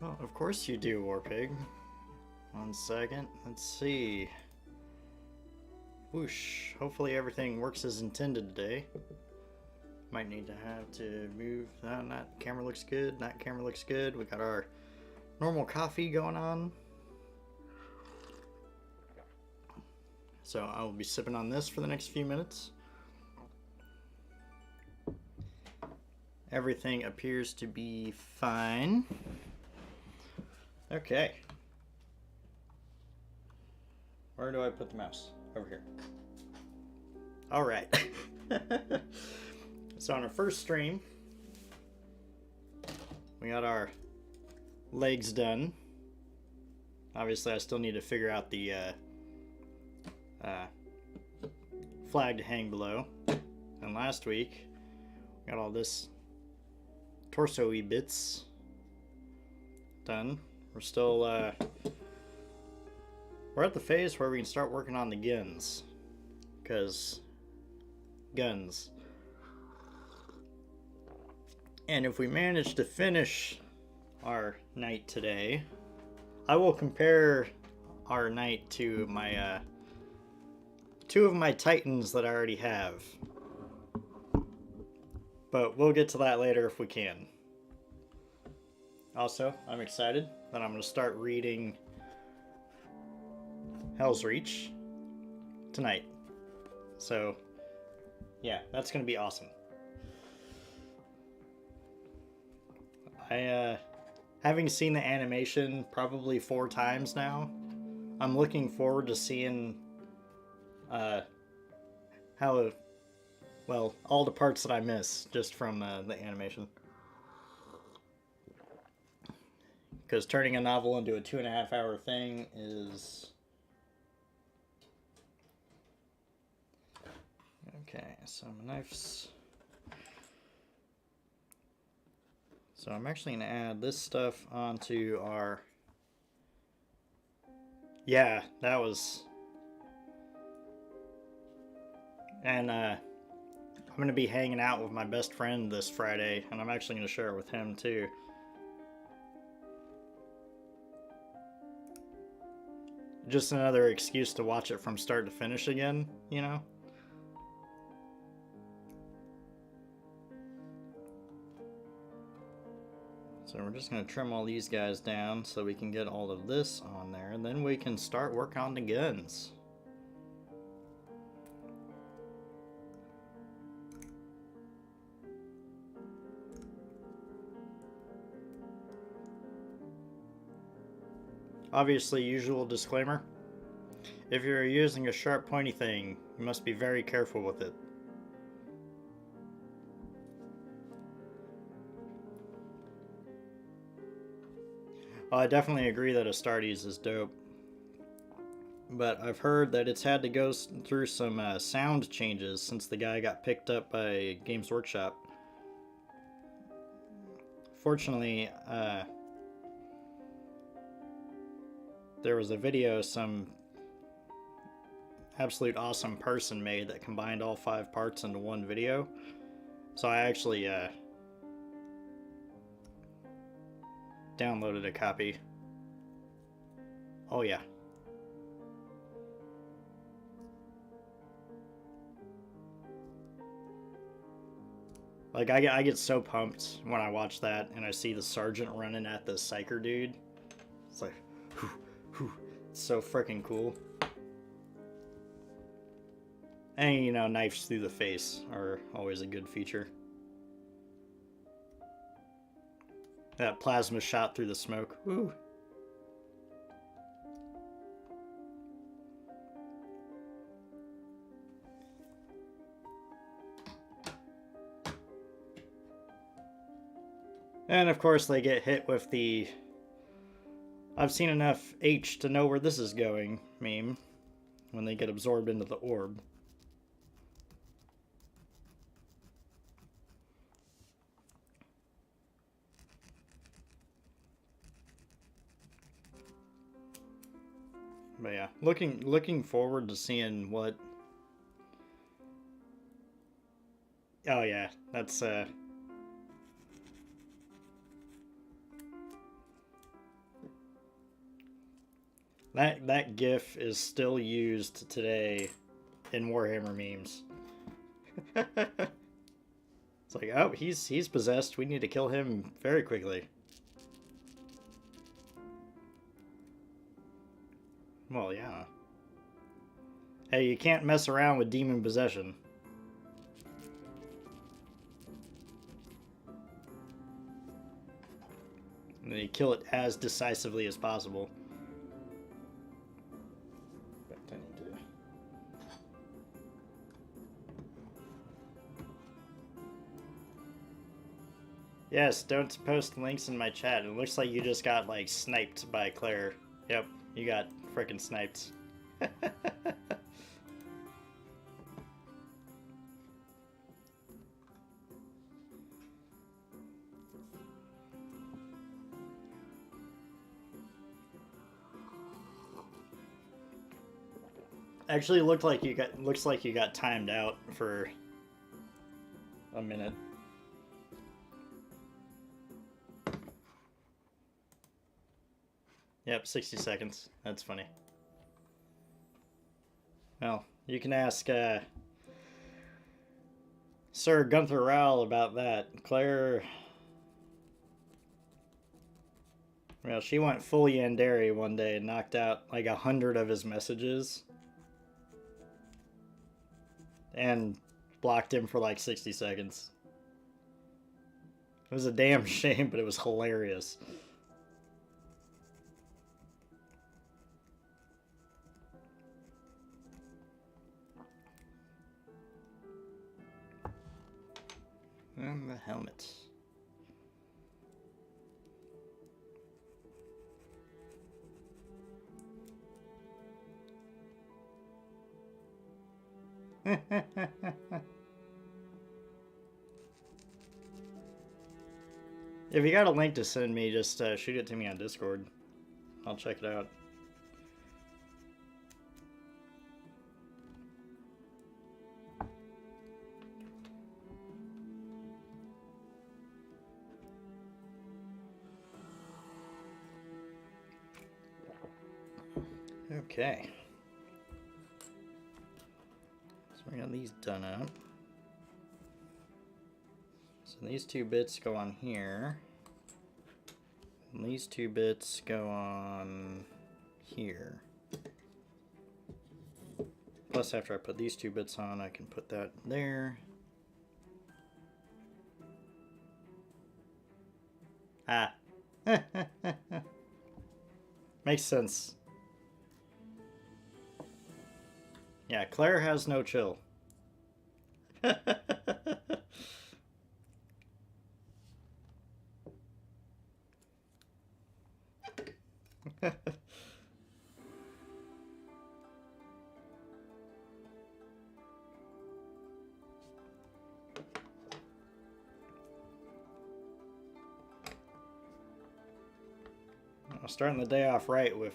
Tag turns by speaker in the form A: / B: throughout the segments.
A: Well, of course you do, Warpig. 1 second. Let's see. Whoosh. Hopefully everything works as intended today. Might need to have to move. That camera looks good. That camera looks good. We got our normal coffee going on. So I will be sipping on this for the next few minutes. Everything appears to be fine. Okay. Where do I put the mouse? Over here. All right. So on our first stream, we got our legs done. Obviously, I still need to figure out the flag to hang below. And last week, we got all this torso-y bits done. We're still we're at the phase where we can start working on the guns, because guns. And if we manage to finish our knight today, I will compare our knight to my two of my titans that I already have. But we'll get to that later if we can. Also, I'm excited that I'm going to start reading Hell's Reach tonight. So, yeah, that's going to be awesome. Having seen the animation probably 4 times now, I'm looking forward to seeing how, well, all the parts that I miss just from the animation. Because turning a novel into a 2.5-hour thing is... Okay, so my knife's... So I'm actually going to add this stuff onto our... Yeah, that was... And I'm going to be hanging out with my best friend this Friday, and I'm actually going to share it with him too. Just another excuse to watch it from start to finish again, you know? So we're just going to trim all these guys down so we can get all of this on there, and then we can start working on the guns. Obviously, usual disclaimer. If you're using a sharp pointy thing, you must be very careful with it. Well, I definitely agree that Astartes is dope. But I've heard that it's had to go through some sound changes since the guy got picked up by Games Workshop. Fortunately, there was a video some absolute awesome person made that combined all 5 parts into one video. So I actually downloaded a copy. Oh yeah. Like, I get so pumped when I watch that and I see the sergeant running at the psyker dude. It's like, whew, whew. It's so freaking cool. And, you know, knives through the face are always a good feature. That plasma shot through the smoke. Woo! And of course they get hit with the "I've seen enough H to know where this is going" meme when they get absorbed into the orb. But yeah, looking forward to seeing what... Oh yeah, that's That GIF is still used today in Warhammer memes. It's like, oh, he's possessed. We need to kill him very quickly. Well, yeah. Hey, you can't mess around with demon possession. And then you kill it as decisively as possible. Yes, don't post links in my chat. It looks like you just got, like, sniped by Claire. Yep, you got frickin' sniped. Actually, looks like you got timed out for a minute. Yep, 60 seconds. That's funny. Well, you can ask Sir Gunther Rowell about that. Claire... Well, she went full Yandere one day and knocked out like 100 of his messages. And blocked him for like 60 seconds. It was a damn shame, but it was hilarious. And the helmet. If you got a link to send me, just shoot it to me on Discord. I'll check it out. Okay. So we got these done up. So these two bits go on here. And these two bits go on here. Plus, after I put these two bits on, I can put that there. Ah. Makes sense. Yeah, Claire has no chill. I'm starting the day off right with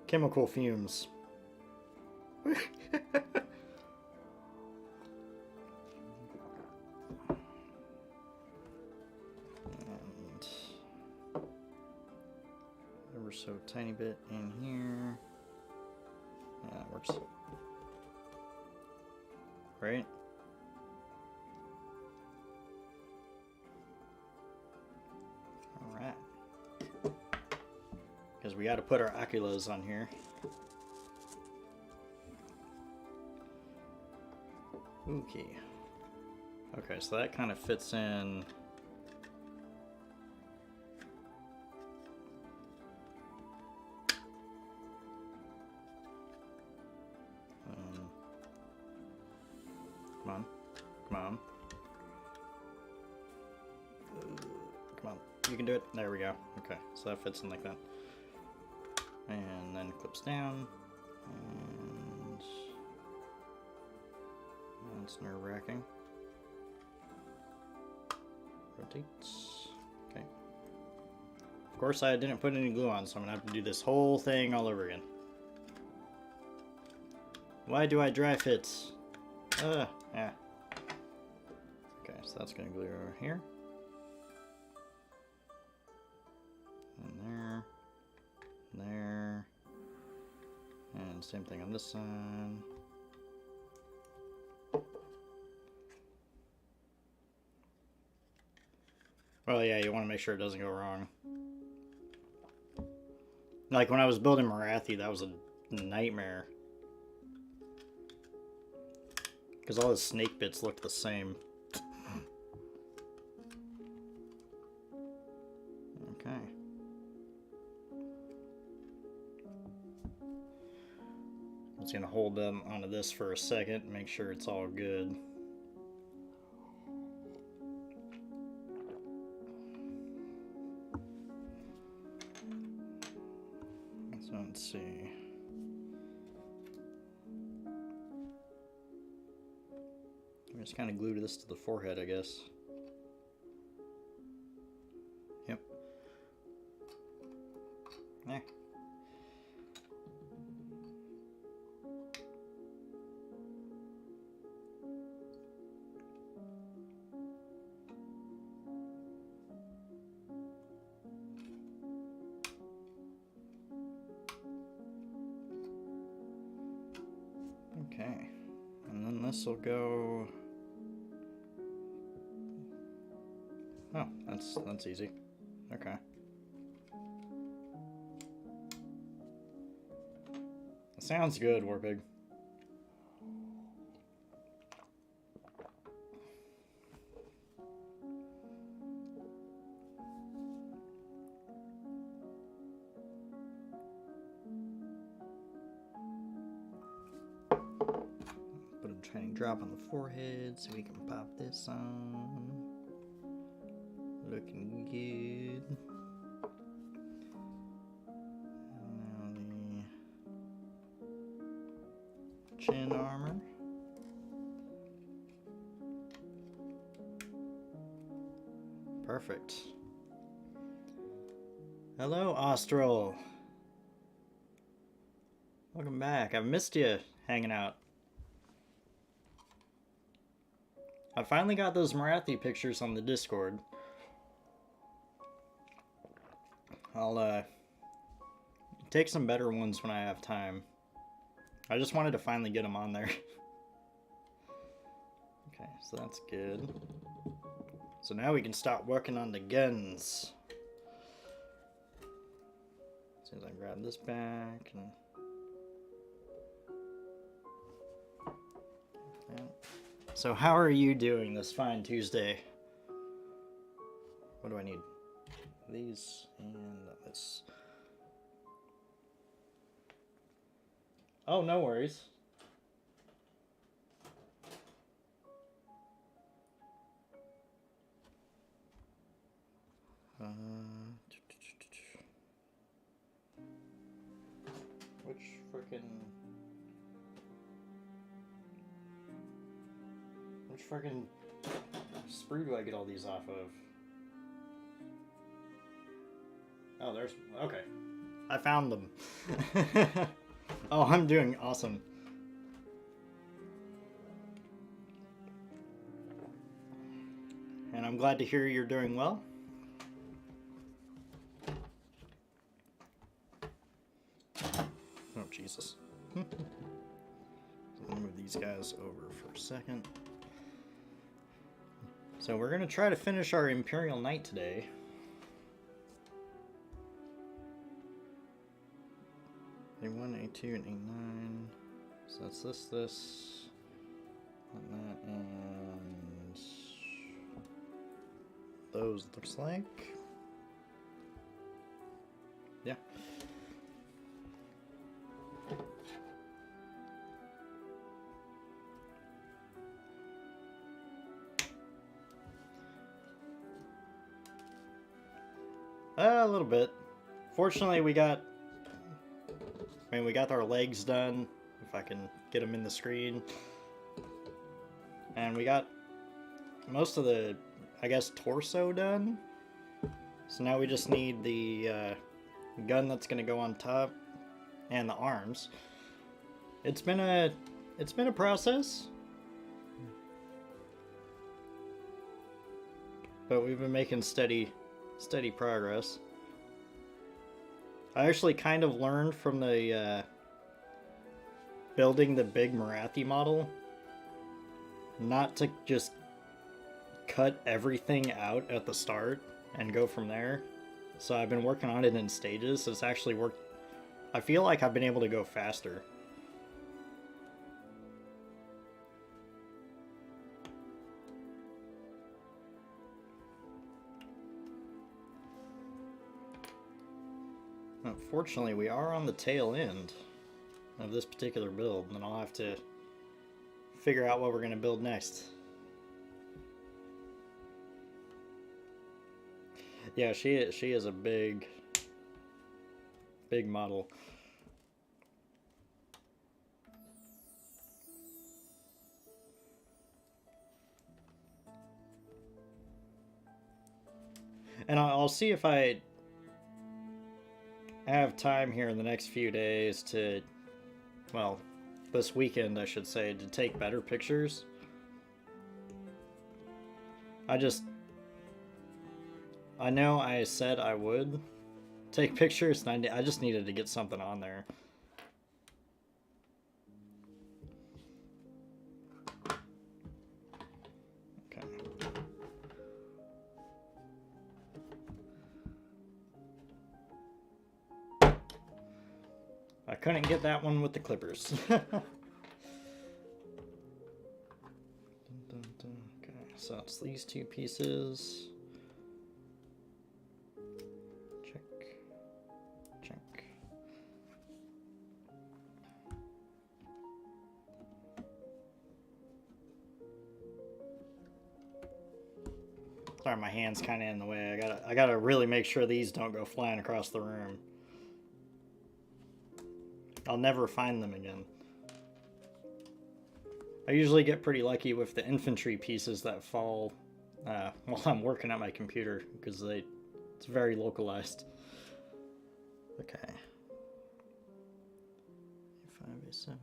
A: chemical fumes. And ever so tiny bit in here. Yeah, that works. Right? Alright. Because we got to put our oculars on here. Okay. Okay, so that kind of fits in. Come on. Come on. Come on. You can do it. There we go. Okay, so that fits in like that. And then clips down. And that's nerve-wracking. Rotates. Okay. Of course, I didn't put any glue on, so I'm gonna have to do this whole thing all over again. Why do I dry fit? Yeah. Okay, so that's gonna glue over here. And there. There. And same thing on this side. Well, yeah, you want to make sure it doesn't go wrong. Like when I was building Marathi, that was a nightmare. Because all the snake bits looked the same. Okay. I'm just going to hold them onto this for a second and make sure it's all good. So let's see. I'm just kind of glued this to the forehead, I guess. Yep. There. Okay, and then this will go. Oh, that's easy. Okay. Sounds good, Warpig. Put a tiny drop on the forehead so we can pop this on. Looking good. And now the chin armor. Perfect. Hello, Austral. Welcome back. I've missed you hanging out. I finally got those Marathi pictures on the Discord. I'll take some better ones when I have time. I just wanted to finally get them on there. Okay, so that's good. So now we can start working on the guns. As soon as I grab this back and... So how are you doing this fine Tuesday? What do I need? These and this. Oh, no worries. Which frickin' sprue do I get all these off of? Oh, there's... Okay. I found them. Oh, I'm doing awesome. And I'm glad to hear you're doing well. Oh, Jesus. So let me move these guys over for a second. So we're going to try to finish our Imperial Knight today. A1, A2, and A9. So that's this, and that, and those, looks like. Yeah. A little bit. Fortunately, we got our legs done, if I can get them in the screen. And we got most of the, I guess, torso done. So now we just need the gun that's going to go on top and the arms. It's been a process. But we've been making steady progress. I actually kind of learned from the building the big Marathi model not to just cut everything out at the start and go from there. So I've been working on it in stages. So it's actually worked. I feel like I've been able to go faster. Unfortunately, we are on the tail end of this particular build, and I'll have to figure out what we're going to build next. Yeah, she is a big model. And I'll see if I have time here in the next few days to, well, this weekend I should say, to take better pictures. I know I said I would take pictures, and I just needed to get something on there. Okay. I couldn't get that one with the clippers. Okay, so it's these two pieces. Sorry, my hand's kind of in the way. I gotta really make sure these don't go flying across the room. I'll never find them again. I usually get pretty lucky with the infantry pieces that fall while I'm working at my computer, because it's very localized. Okay. 5A7.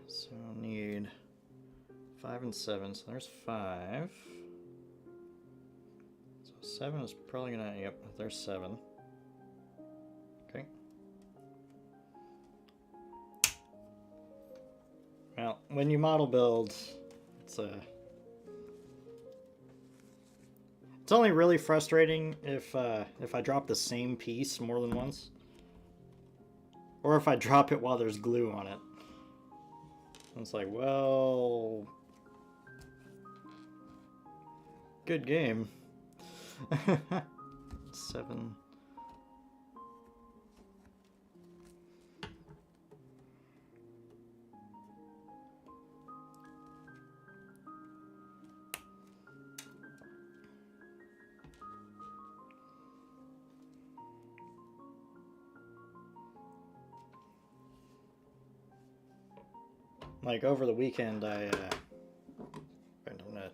A: So I'll need 5 and 7, so there's 5. So 7 is probably gonna, yep, there's 7. Okay. Well, when you model build, it's only really frustrating if I drop the same piece more than once. Or if I drop it while there's glue on it. It's like, well, good game. 7. Like over the weekend, I'm gonna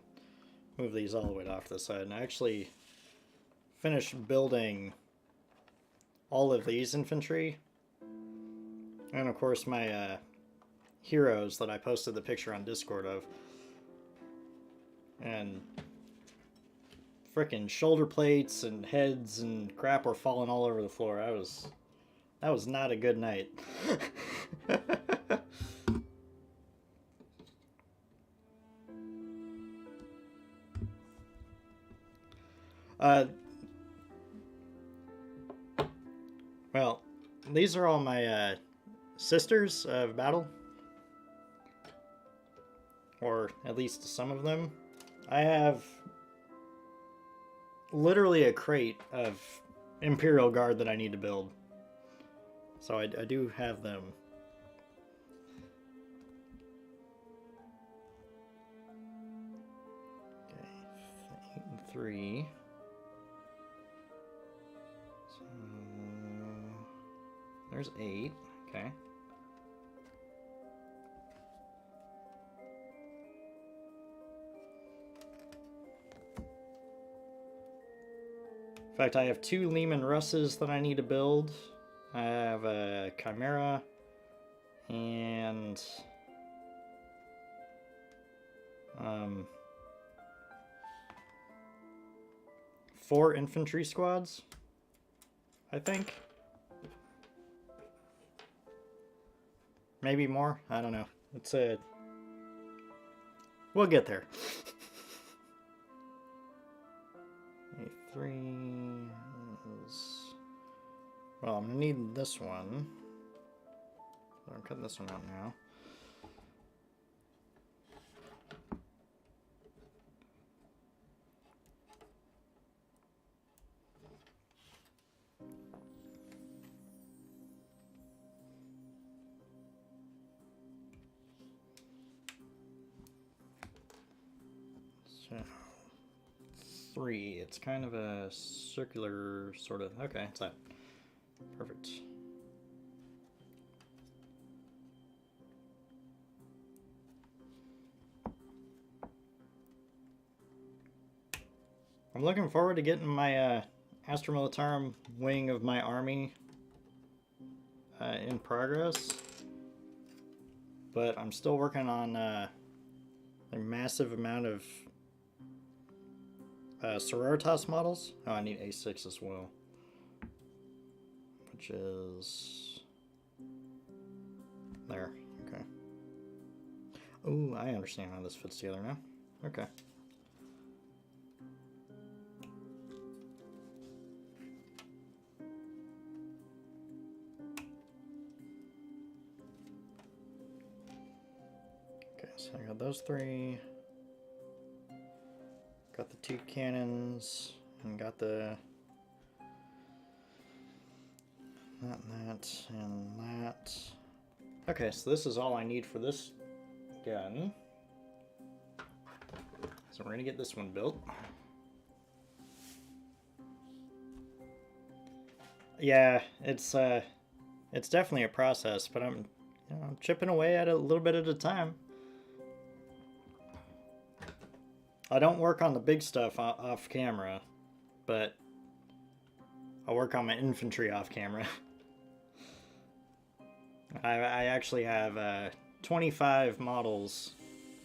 A: move these all the way off to the side, and I actually finished building all of these infantry, and of course my heroes that I posted the picture on Discord of, and frickin' shoulder plates and heads and crap were falling all over the floor. That was not a good night. Well, these are all my sisters of battle, or at least some of them. I have literally a crate of Imperial Guard that I need to build, so I do have them. Okay, 8 and 3. There's 8, okay. In fact, I have 2 Lehman Russes that I need to build. I have a Chimera and 4 infantry squads, I think. Maybe more, I don't know. It's a... We'll get there. A3 is... Well, I'm gonna need this one. So I'm cutting this one out now. So, 3. It's kind of a circular sort of... Okay, it's that. Perfect. I'm looking forward to getting my Astra Militarum wing of my army in progress. But I'm still working on a massive amount of Sororitas models. Oh, I need A6 as well. Which is... There. Okay. Ooh, I understand how this fits together now. Okay. Okay, so I got those 3. Got the 2 cannons, and got the... that, and that. Okay, so this is all I need for this gun. So we're gonna get this one built. Yeah, it's definitely a process, but I'm chipping away at it a little bit at a time. I don't work on the big stuff off camera, but I work on my infantry off camera. I actually have 25 models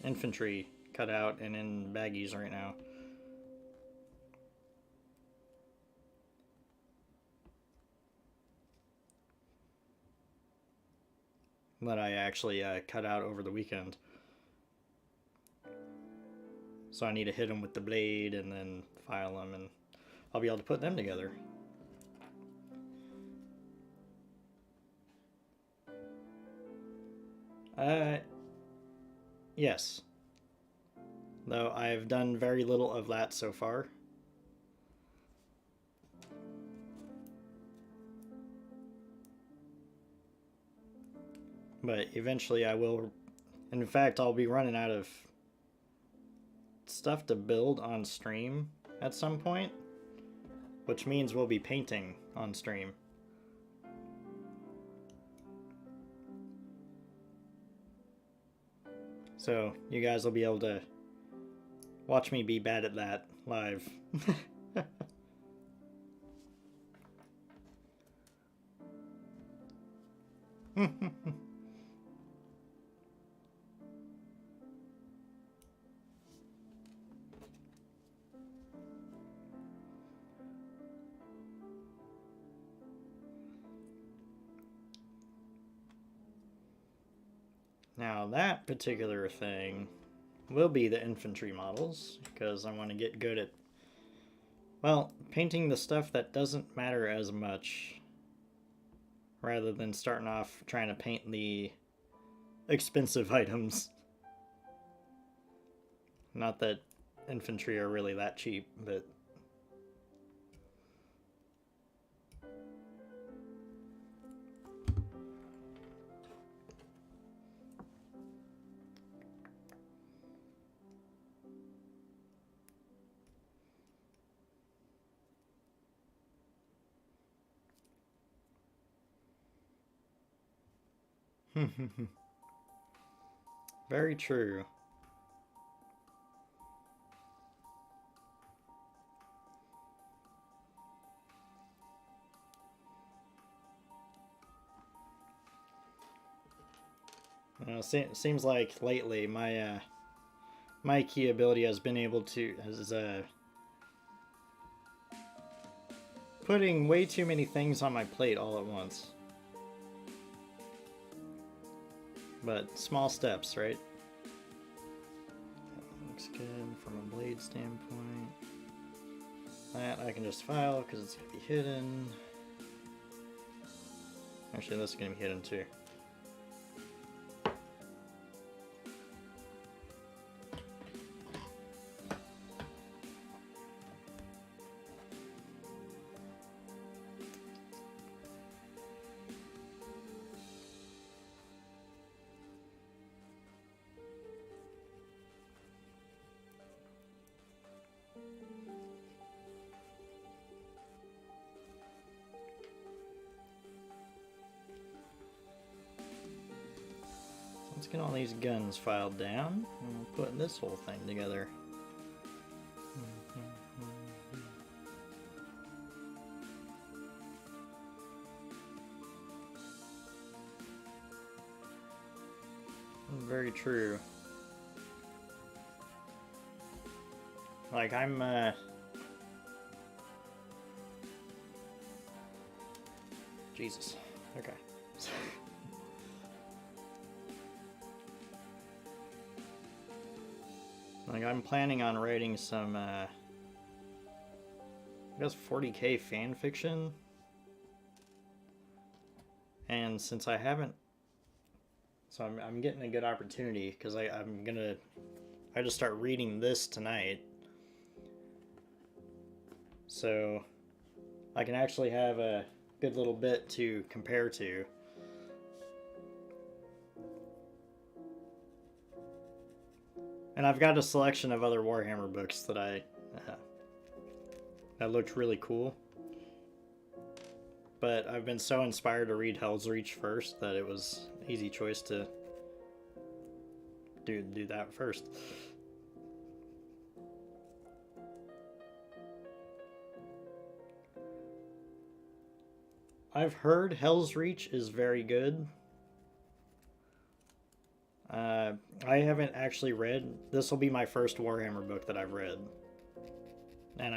A: infantry cut out and in baggies right now. That I actually cut out over the weekend. So I need to hit them with the blade and then file them, and I'll be able to put them together. Yes. Though I've done very little of that so far. But eventually I will... In fact, I'll be running out of stuff to build on stream at some point. Which means we'll be painting on stream. So you guys will be able to watch me be bad at that live. Now that particular thing will be the infantry models, because I want to get good at, well, painting the stuff that doesn't matter as much, rather than starting off trying to paint the expensive items. Not that infantry are really that cheap, but... Very true. Seems like lately my key ability has been able to putting way too many things on my plate all at once. But small steps, right? That looks good from a blade standpoint. That I can just file because it's going to be hidden. Actually, this is going to be hidden too. Let's get all these guns filed down, and we'll put this whole thing together. Very true. Like, Jesus. Okay. Like, I'm planning on writing some, I guess 40K fan fiction. And since I haven't, so I'm getting a good opportunity, because I just start reading this tonight. So I can actually have a good little bit to compare to. And I've got a selection of other Warhammer books that that looked really cool. But I've been so inspired to read Hell's Reach first that it was an easy choice to do that first. I've heard Hell's Reach is very good. I haven't actually read. This will be my first Warhammer book that I've read. And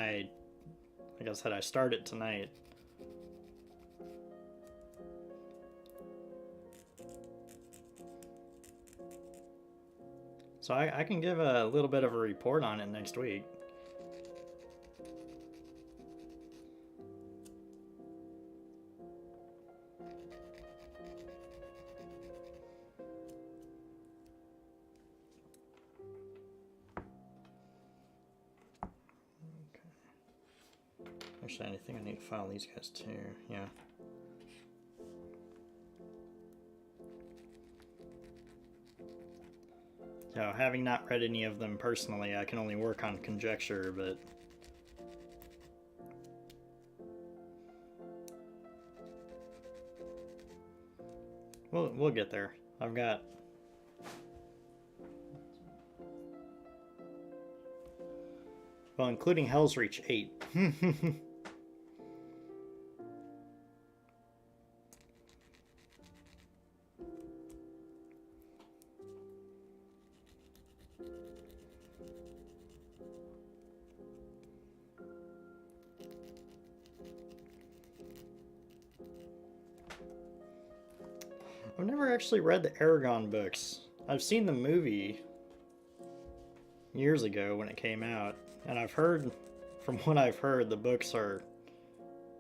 A: like I said, I started tonight. So I can give a little bit of a report on it next week. Actually, I think I need to file these guys too. Yeah. So, having not read any of them personally, I can only work on conjecture, but we'll get there. I've got including Hell's Reach 8. I've never actually read the Aragon books. I've seen the movie years ago when it came out, and I've heard, from what I've heard, the books are,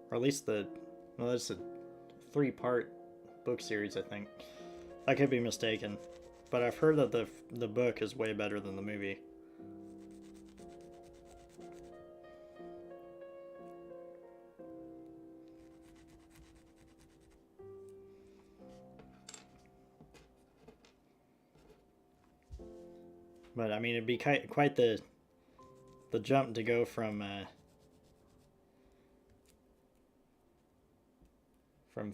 A: or at least it's a 3-part book series, I think. I could be mistaken, but I've heard that the book is way better than the movie. But I mean, it'd be quite the jump to go from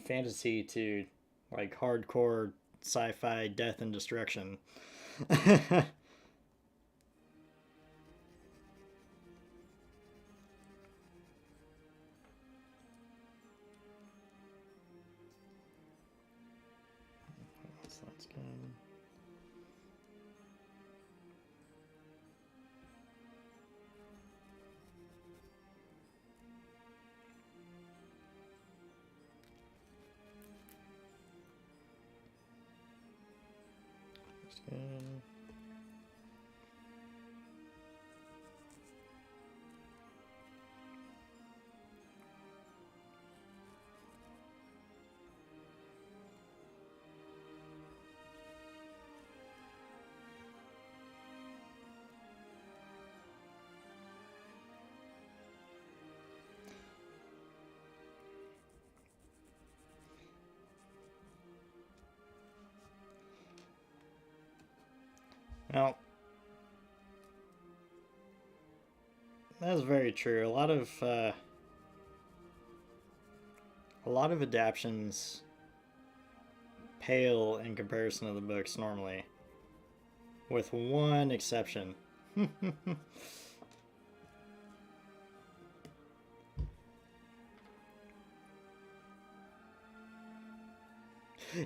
A: fantasy to like hardcore sci-fi death and destruction. So that's good. That's very true. A lot of adaptions pale in comparison to the books normally, with one exception.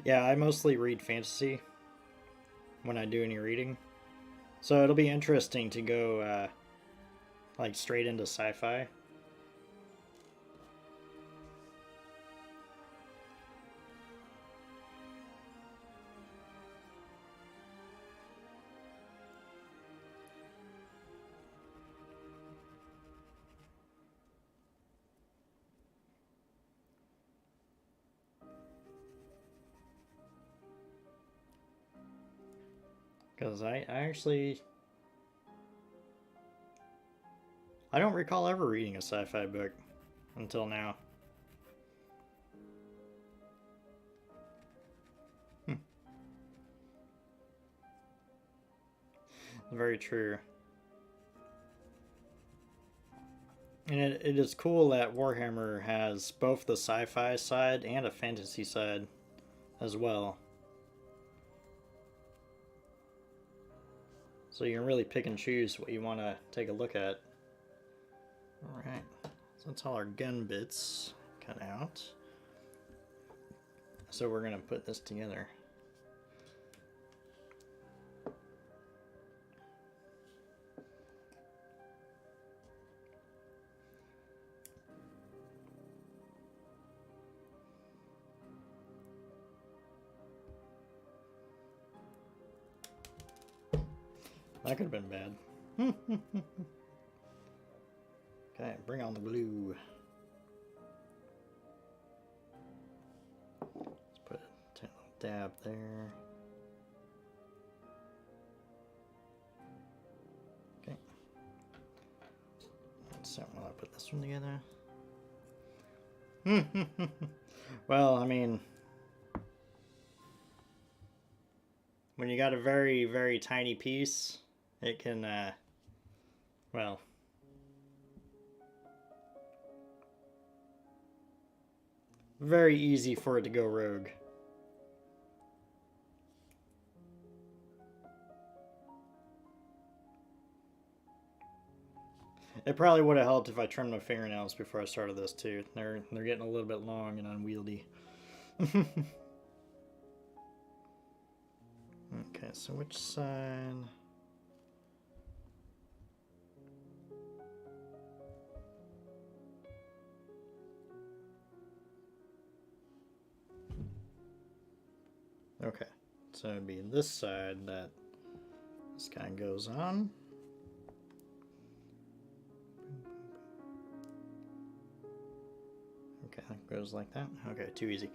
A: Yeah, I mostly read fantasy when I do any reading, so it'll be interesting to go like straight into sci-fi. Because I don't recall ever reading a sci-fi book until now. Very true. And it is cool that Warhammer has both the sci-fi side and a fantasy side as well. So you can really pick and choose what you want to take a look at. Alright, so that's all our gun bits cut out. So we're going to put this together. That could have been bad. Okay, bring on the glue. Let's put a little dab there. Okay. So while I put this one together. Well, I mean, when you got a very, very tiny piece, it can, well, very easy for it to go rogue. It probably would have helped if I trimmed my fingernails before I started this too. They're getting a little bit long and unwieldy. Okay, so which side? Okay, so it'd be this side that this guy goes on. Okay, that goes like that. Okay, too easy.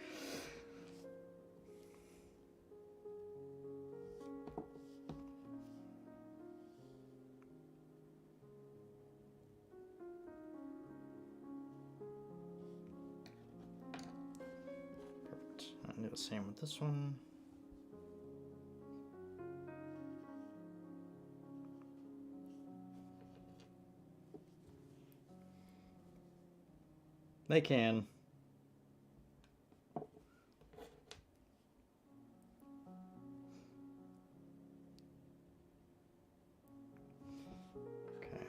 A: Perfect. I'll do the same with this one. They can. Okay,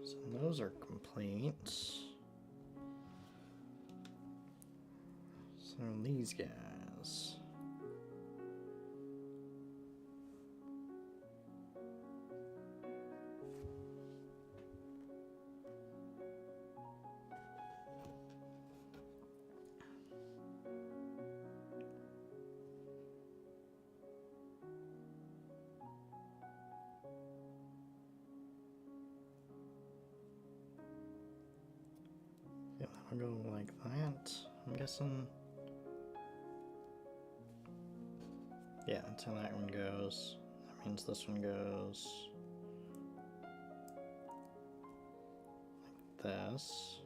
A: so those are complete. So these guys. Yeah, that'll go like that, I'm guessing. Yeah, until that one goes. That means this one goes like this.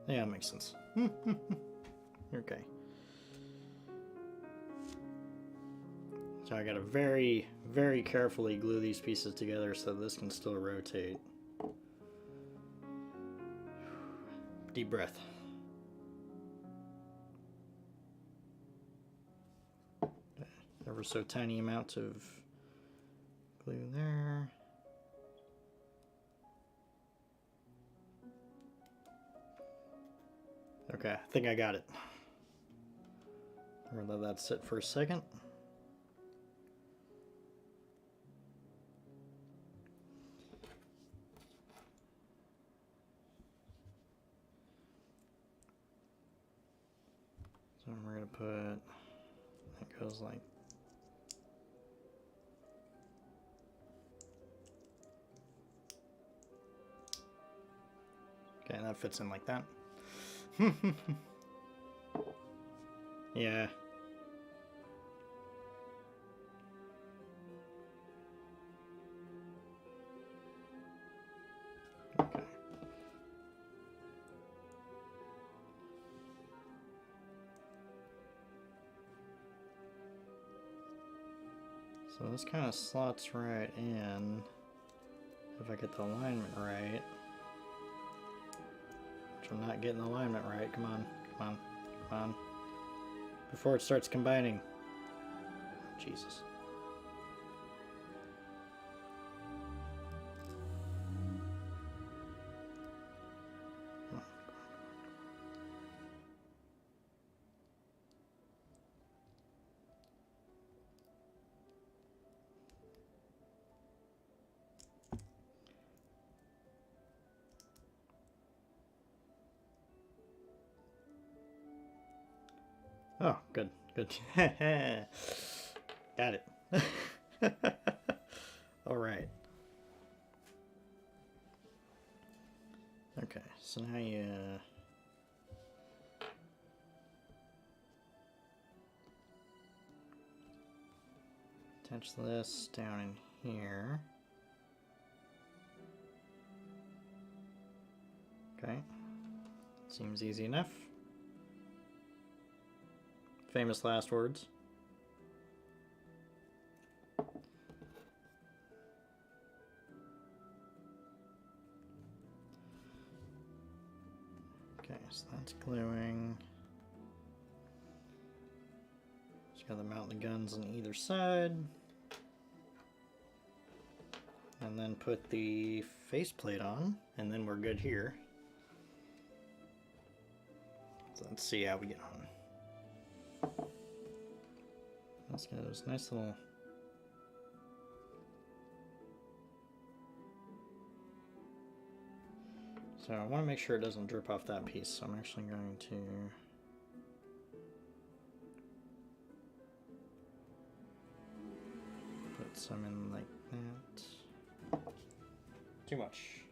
A: Yeah, it makes sense. Okay. So I gotta very, very carefully glue these pieces together so this can still rotate. Deep breath. Ever so tiny amount of glue there. Okay, I think I got it. We're gonna let that sit for a second. So we're gonna put, that goes like, okay, that fits in like that. Yeah. Okay. So this kind of slots right in, if I get the alignment right. Which I'm not getting the alignment right. Come on, come on, come on. Before it starts combining. Jesus. Oh, good, good. Got it. All right. Okay, so now you attach this down in here. Okay, seems easy enough. Famous last words. Okay, so that's gluing. Just gotta mount the guns on either side. And then put the faceplate on, and then we're good here. So let's see how we get on. Let's get this nice little so I want to make sure it doesn't drip off that piece, so I'm actually going to put some in like that. Too much.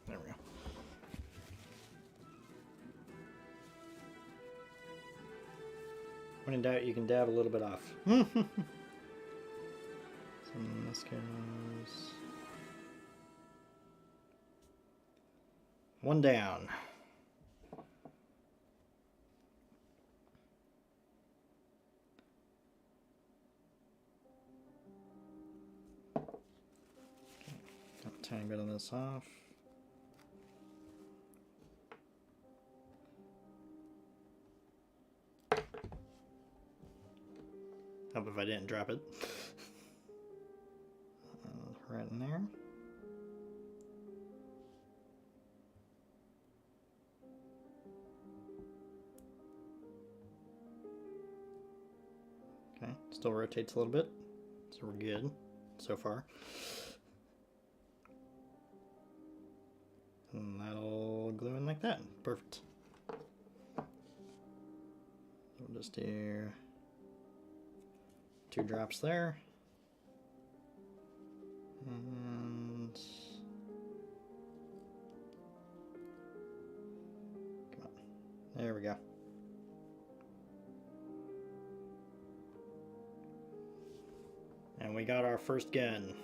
A: There we go. When in doubt, you can dab a little bit off. So this goes one down. Okay, got a tiny bit of this off. Hope if I didn't drop it. Right in there. Okay, still rotates a little bit, so we're good so far. And that'll glue in like that. Perfect. We'll just do 2 drops there. And come on. There we go. And we got our first gun.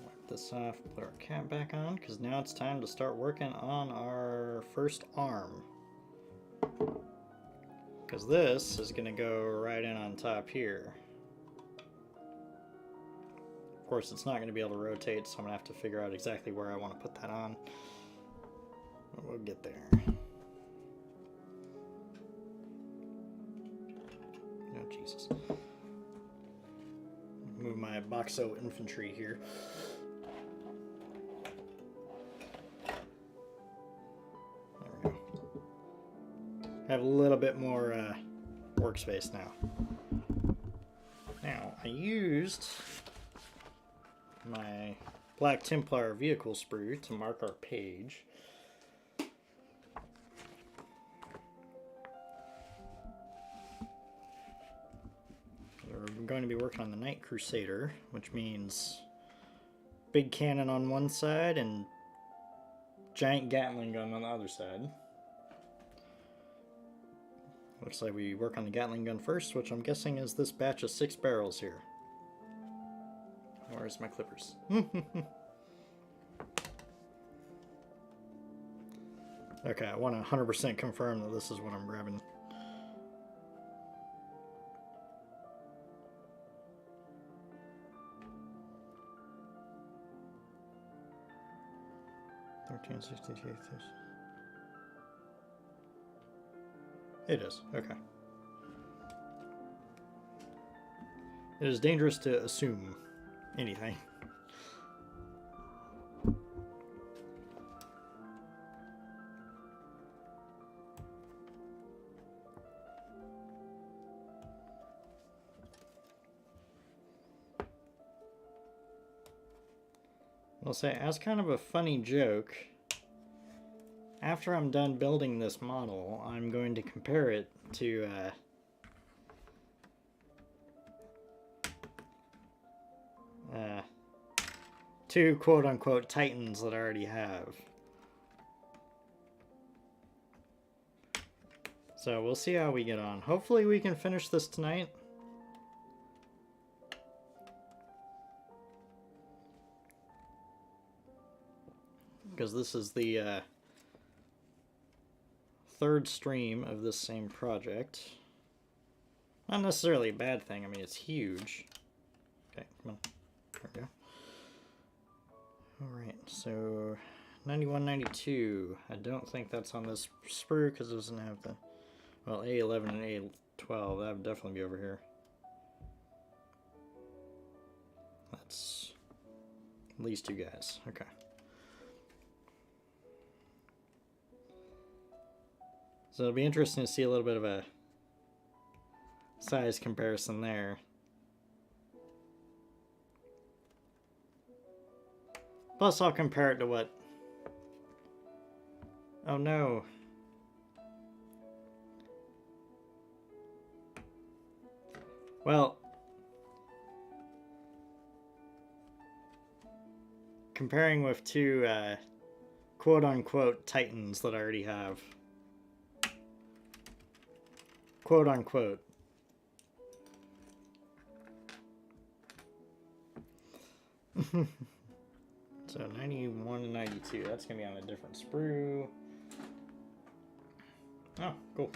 A: Wipe this off, put our cap back on, because now it's time to start working on our first arm. Because this is going to go right in on top here. course, it's not going to be able to rotate, so I'm going to have to figure out exactly where I want to put that on. But we'll get there. Oh, Jesus. Move my Boxo infantry here. There we go. Have a little bit more workspace now. Now, I used my Black Templar vehicle sprue to mark our page. We're going to be working on the Knight Crusader, which means big cannon on one side and giant Gatling gun on the other side. Looks like we work on the Gatling gun first, which I'm guessing is this batch of 6 barrels here. Where's my clippers? Okay, I want to 100% confirm that this is what I'm grabbing. It is, okay. It is dangerous to assume anything. I'll say, as kind of a funny joke, after I'm done building this model, I'm going to compare it to two quote-unquote Titans that I already have. So we'll see how we get on. Hopefully we can finish this tonight. Because this is the third stream of this same project. Not necessarily a bad thing, I mean it's huge. Okay, come on. There we go. Alright, so 91, 92. I don't think that's on this sprue because it doesn't have the... Well, A11 and A12, that would definitely be over here. That's these two guys, okay. So it'll be interesting to see a little bit of a size comparison there. Plus I'll compare it to what... Oh no. Well, comparing with two quote-unquote Titans that I already have. Quote-unquote. So 91 and 92, that's going to be on a different sprue. Oh, cool.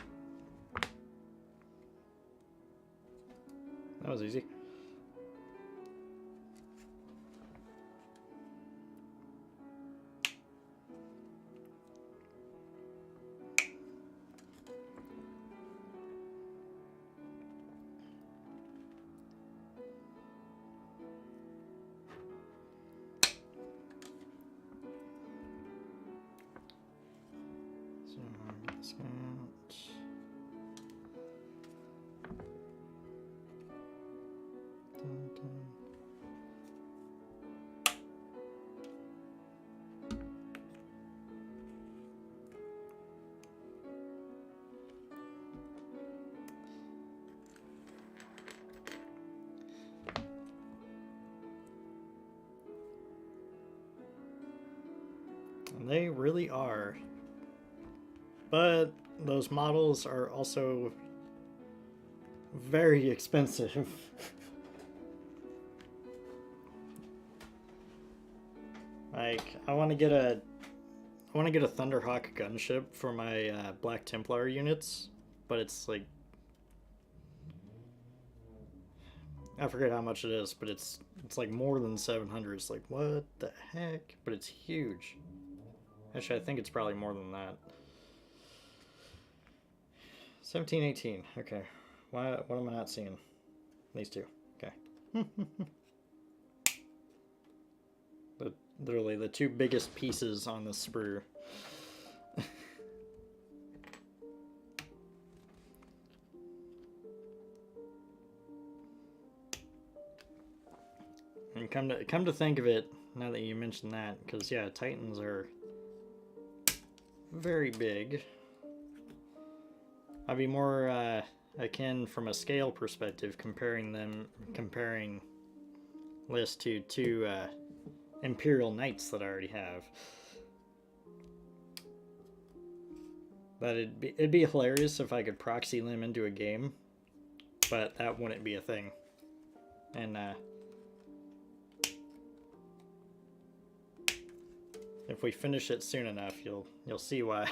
A: That was easy. So I'll get this out. Dun, dun. And they really are. But those models are also very expensive. Like, I want to get a Thunderhawk gunship for my Black Templar units, but it's like I forget how much it is, but it's like more than 700. It's like, what the heck? But it's huge. Actually, I think it's probably more than that. 17, 18. Okay. What am I not seeing? These two. Okay. Literally the two biggest pieces on the sprue. And come to think of it, now that you mentioned that, because yeah, Titans are very big. I'd be more akin from a scale perspective comparing this to two Imperial Knights that I already have. But it'd be hilarious if I could proxy them into a game, but that wouldn't be a thing. And if we finish it soon enough, you'll see why.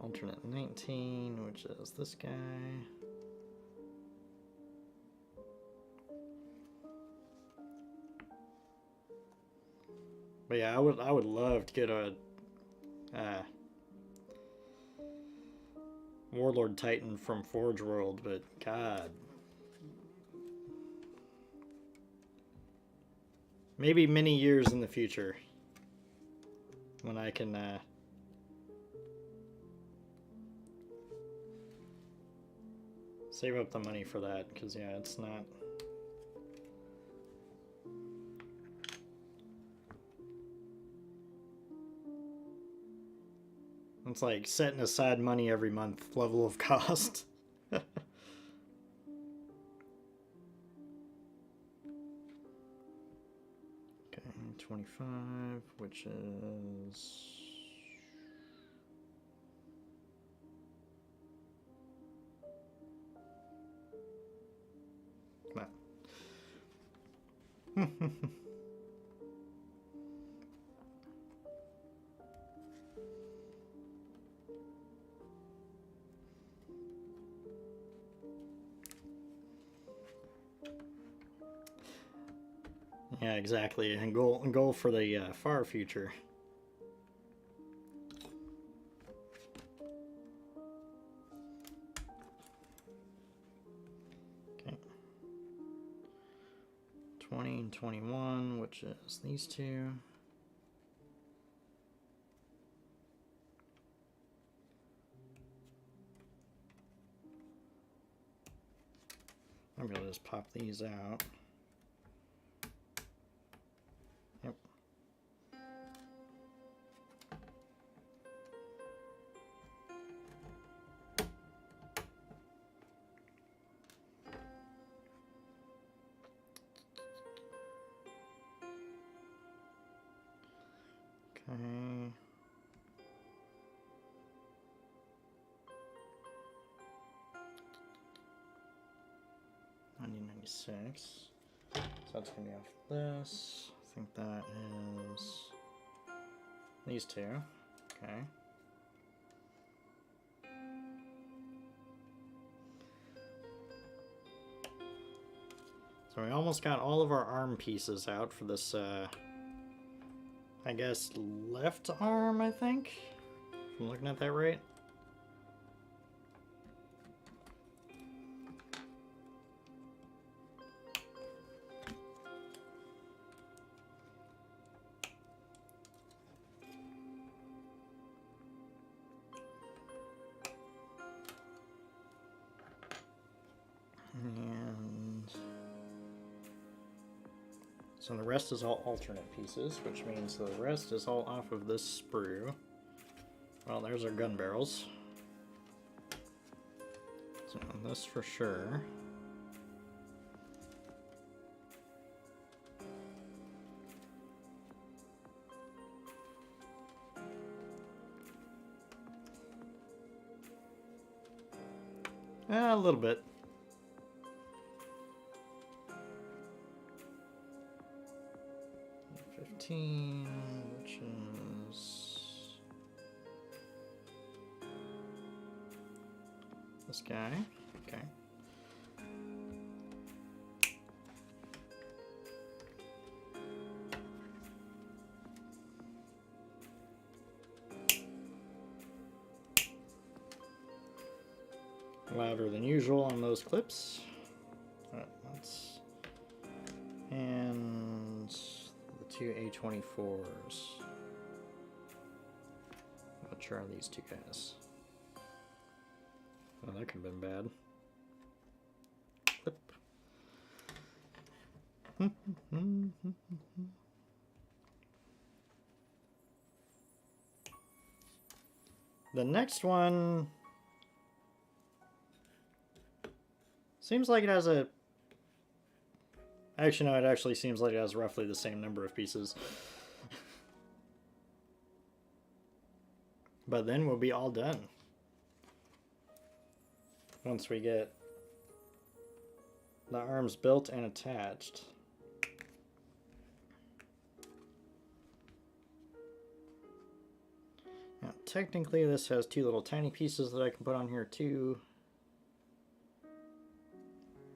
A: Alternate 19, which is this guy. But yeah, I would love to get a Warlord Titan from Forge World, but God. Maybe many years in the future when I can save up the money for that, because yeah, it's not. It's like setting aside money every month level of cost. Okay, 25, which is... Come on. Yeah, exactly. And goal for the far future. Okay. 20 and 21, which is these two. I'm gonna just pop these out. Yep. Okay. 1996. So that's gonna be off this. I think that is these two. Okay. So we almost got all of our arm pieces out for this, I guess, left arm, I think? If I'm looking at that right. And so the rest is all alternate pieces, which means the rest is all off of this sprue. Well, there's our gun barrels. So this for sure. A little bit. Which is this guy. Okay. louder than usual on those clips. And the two A24s. Which are these two guys? Oh, that could have been bad. Clip. The next one seems like it has a... Actually, no, it actually seems like it has roughly the same number of pieces. But then we'll be all done. Once we get the arms built and attached. Now, technically this has two little tiny pieces that I can put on here too.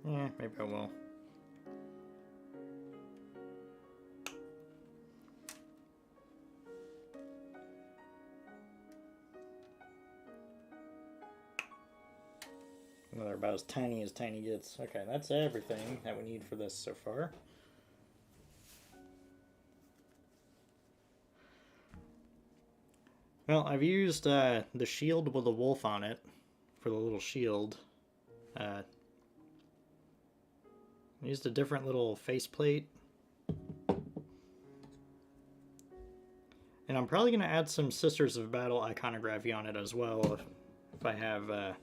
A: Yeah, maybe I will. Well, they're about as tiny gets. Okay, that's everything that we need for this so far. Well, I've used the shield with a wolf on it for the little shield. I used a different little faceplate. And I'm probably going to add some Sisters of Battle iconography on it as well if I have...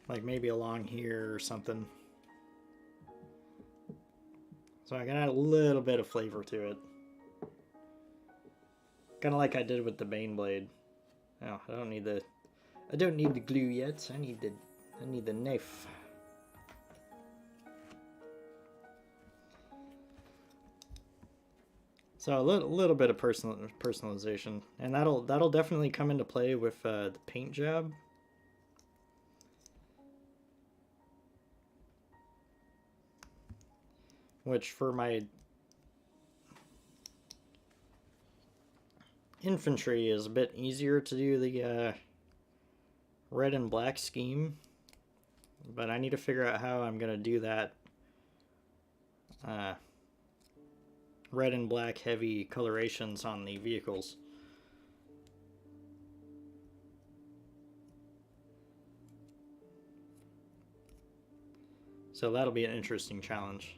A: like maybe along here or something. So I can add a little bit of flavor to it. Kind of like I did with the Baneblade. Oh, I don't need the glue yet. I need the knife. So a little bit of personalization, and that'll definitely come into play with the paint job. Which for my infantry is a bit easier to do the red and black scheme, but I need to figure out how I'm going to do that red and black heavy colorations on the vehicles. So that'll be an interesting challenge.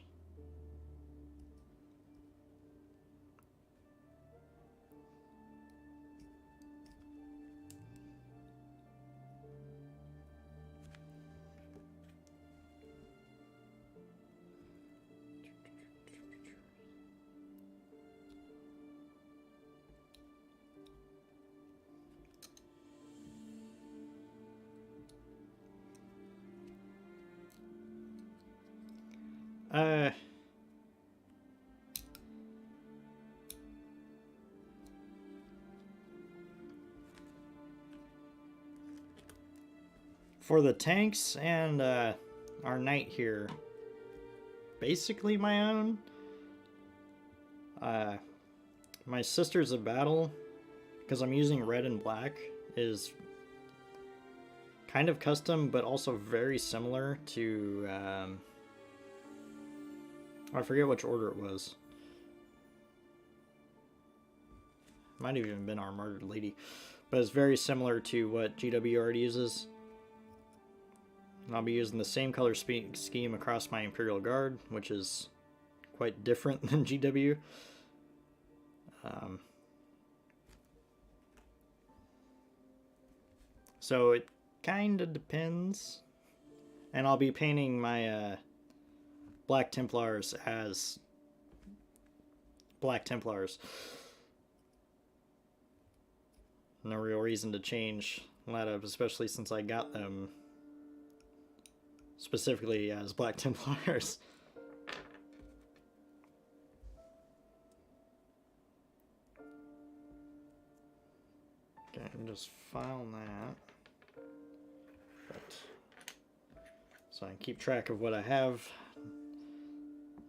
A: For the tanks and our knight here, basically my own. My Sisters of Battle, because I'm using red and black, is kind of custom, but also very similar to... I forget which order it was. Might have even been our Martyred Lady. But it's very similar to what GW already uses. And I'll be using the same color scheme across my Imperial Guard, which is quite different than GW. So it kind of depends. And I'll be painting my Black Templars as Black Templars. No real reason to change a lot of, especially since I got them specifically as Black Templars. Okay, I'm just file that. But, so I can keep track of what I have.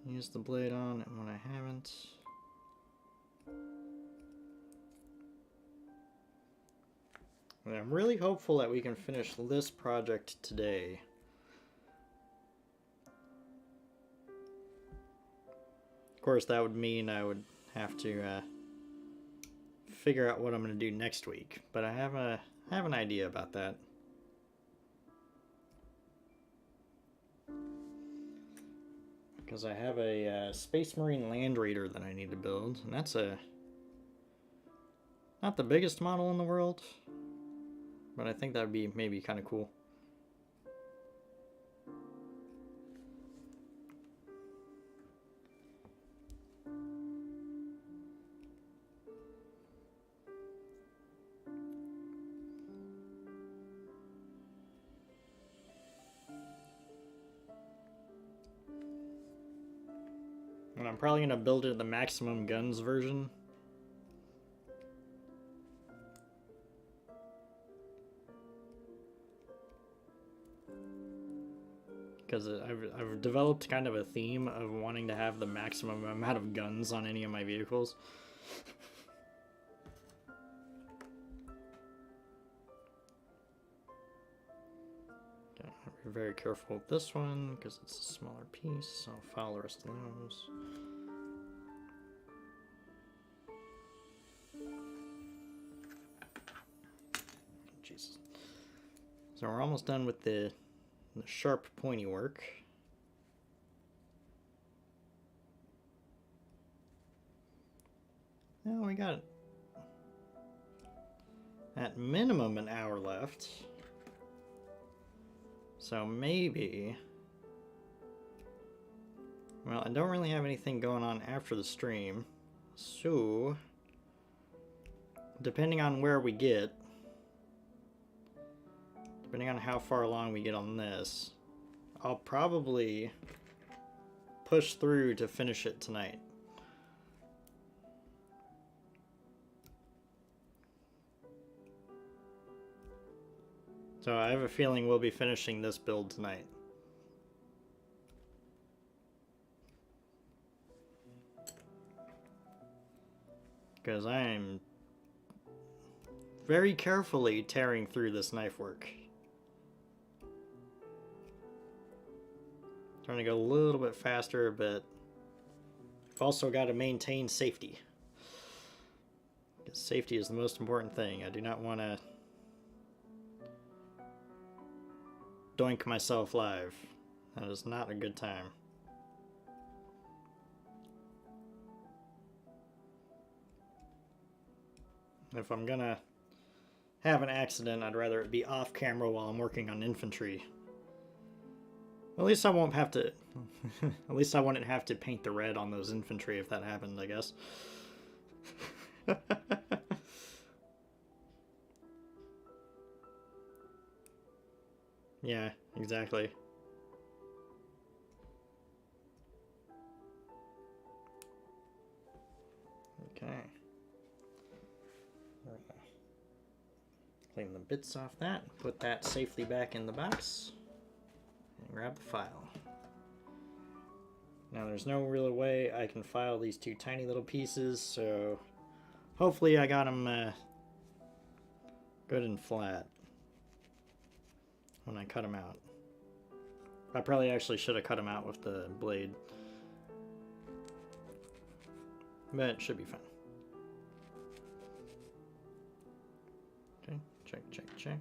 A: Use the blade on and what I haven't. And I'm really hopeful that we can finish this project today. Of course, that would mean I would have to figure out what I'm going to do next week, but I have an idea about that. Because I have a Space Marine Land Raider that I need to build, and that's not the biggest model in the world, but I think that would be maybe kind of cool. And I'm probably going to build it the maximum guns version. Because I've developed kind of a theme of wanting to have the maximum amount of guns on any of my vehicles. Okay, be very careful with this one because it's a smaller piece, so I'll file the rest of those. Jesus. So we're almost done with the sharp, pointy work. Now we got at minimum an hour left. So maybe... Well, I don't really have anything going on after the stream. So... depending on where we get... depending on how far along we get on this, I'll probably push through to finish it tonight. So I have a feeling we'll be finishing this build tonight. Because I am very carefully tearing through this knife work. Trying to go a little bit faster, but I've also got to maintain safety. Because safety is the most important thing. I do not want to doink myself live. That is not a good time. If I'm gonna have an accident, I'd rather it be off camera while I'm working on infantry. At least I won't have to... at least I wouldn't have to paint the red on those infantry if that happened, I guess. Yeah, exactly. Okay. Clean the bits off that, put that safely back in the box, and grab the file. Now there's no real way I can file these two tiny little pieces, so hopefully I got them good and flat when I cut them out. I probably actually should have cut them out with the blade, but it should be fine. Okay, check, check, check.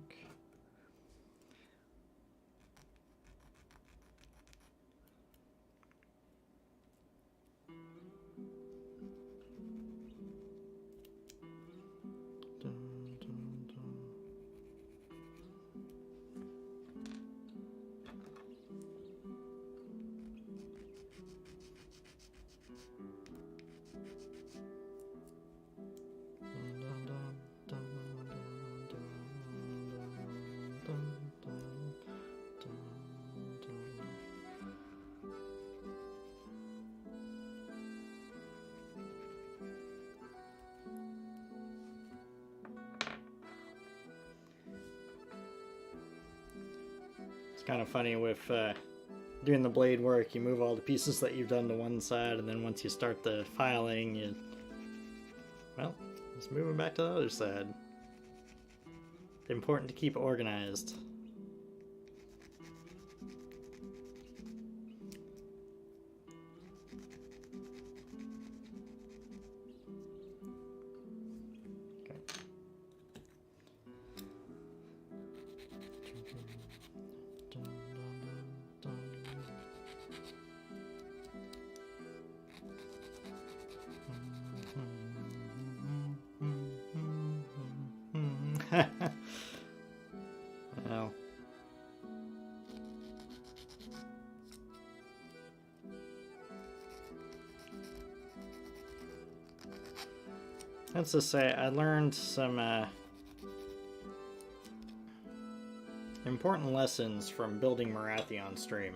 A: It's kind of funny with doing the blade work, you move all the pieces that you've done to one side, and then once you start the filing, you, well, just move them back to the other side. important to keep organized. Well, let's just say I learned some important lessons from building Marathi on stream.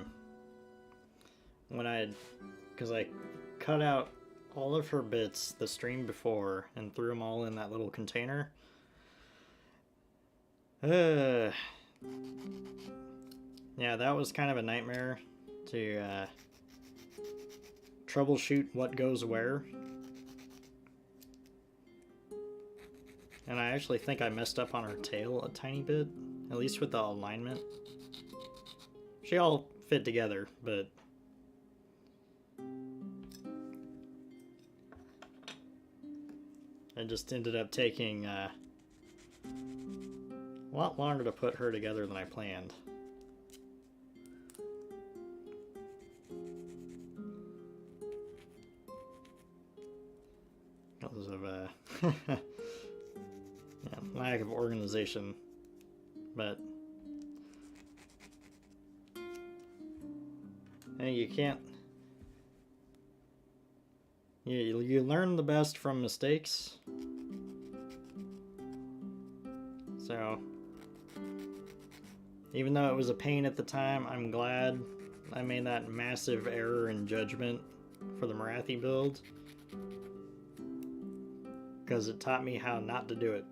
A: Because I cut out all of her bits the stream before and threw them all in that little container. Yeah, that was kind of a nightmare to troubleshoot what goes where. And I actually think I messed up on her tail a tiny bit, at least with the alignment. She all fit together, but it just ended up taking a lot longer to put her together than I planned. Because of yeah, lack of organization. But hey, you can't. You learn the best from mistakes. So, even though it was a pain at the time, I'm glad I made that massive error in judgment for the Marathi build. Because it taught me how not to do it.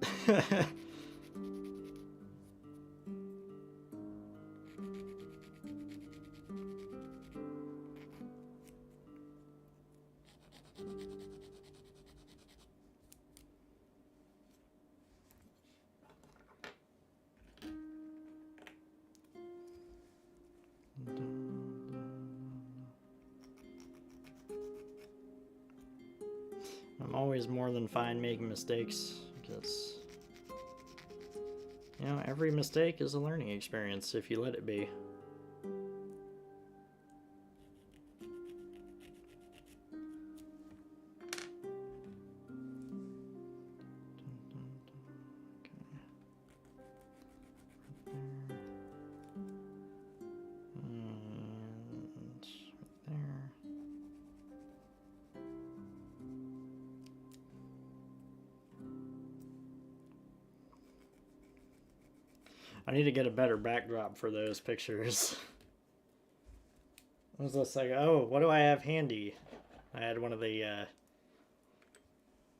A: I'm always more than fine making mistakes, because, you know, every mistake is a learning experience if you let it be. I need to get a better backdrop for those pictures. I was just like, oh, what do I have handy? I had one of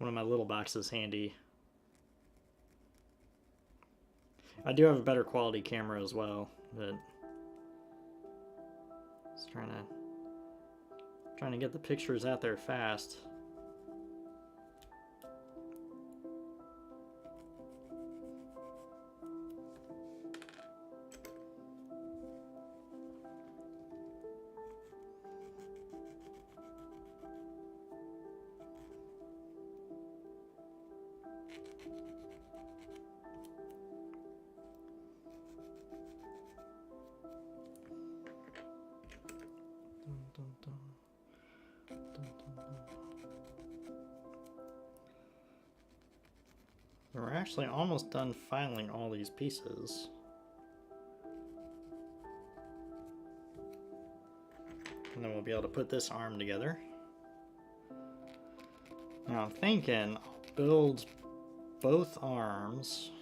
A: my little boxes handy. I do have a better quality camera as well, but just trying to get the pictures out there fast. We're actually almost done filing all these pieces. And then we'll be able to put this arm together. Now I'm thinking I'll build both arms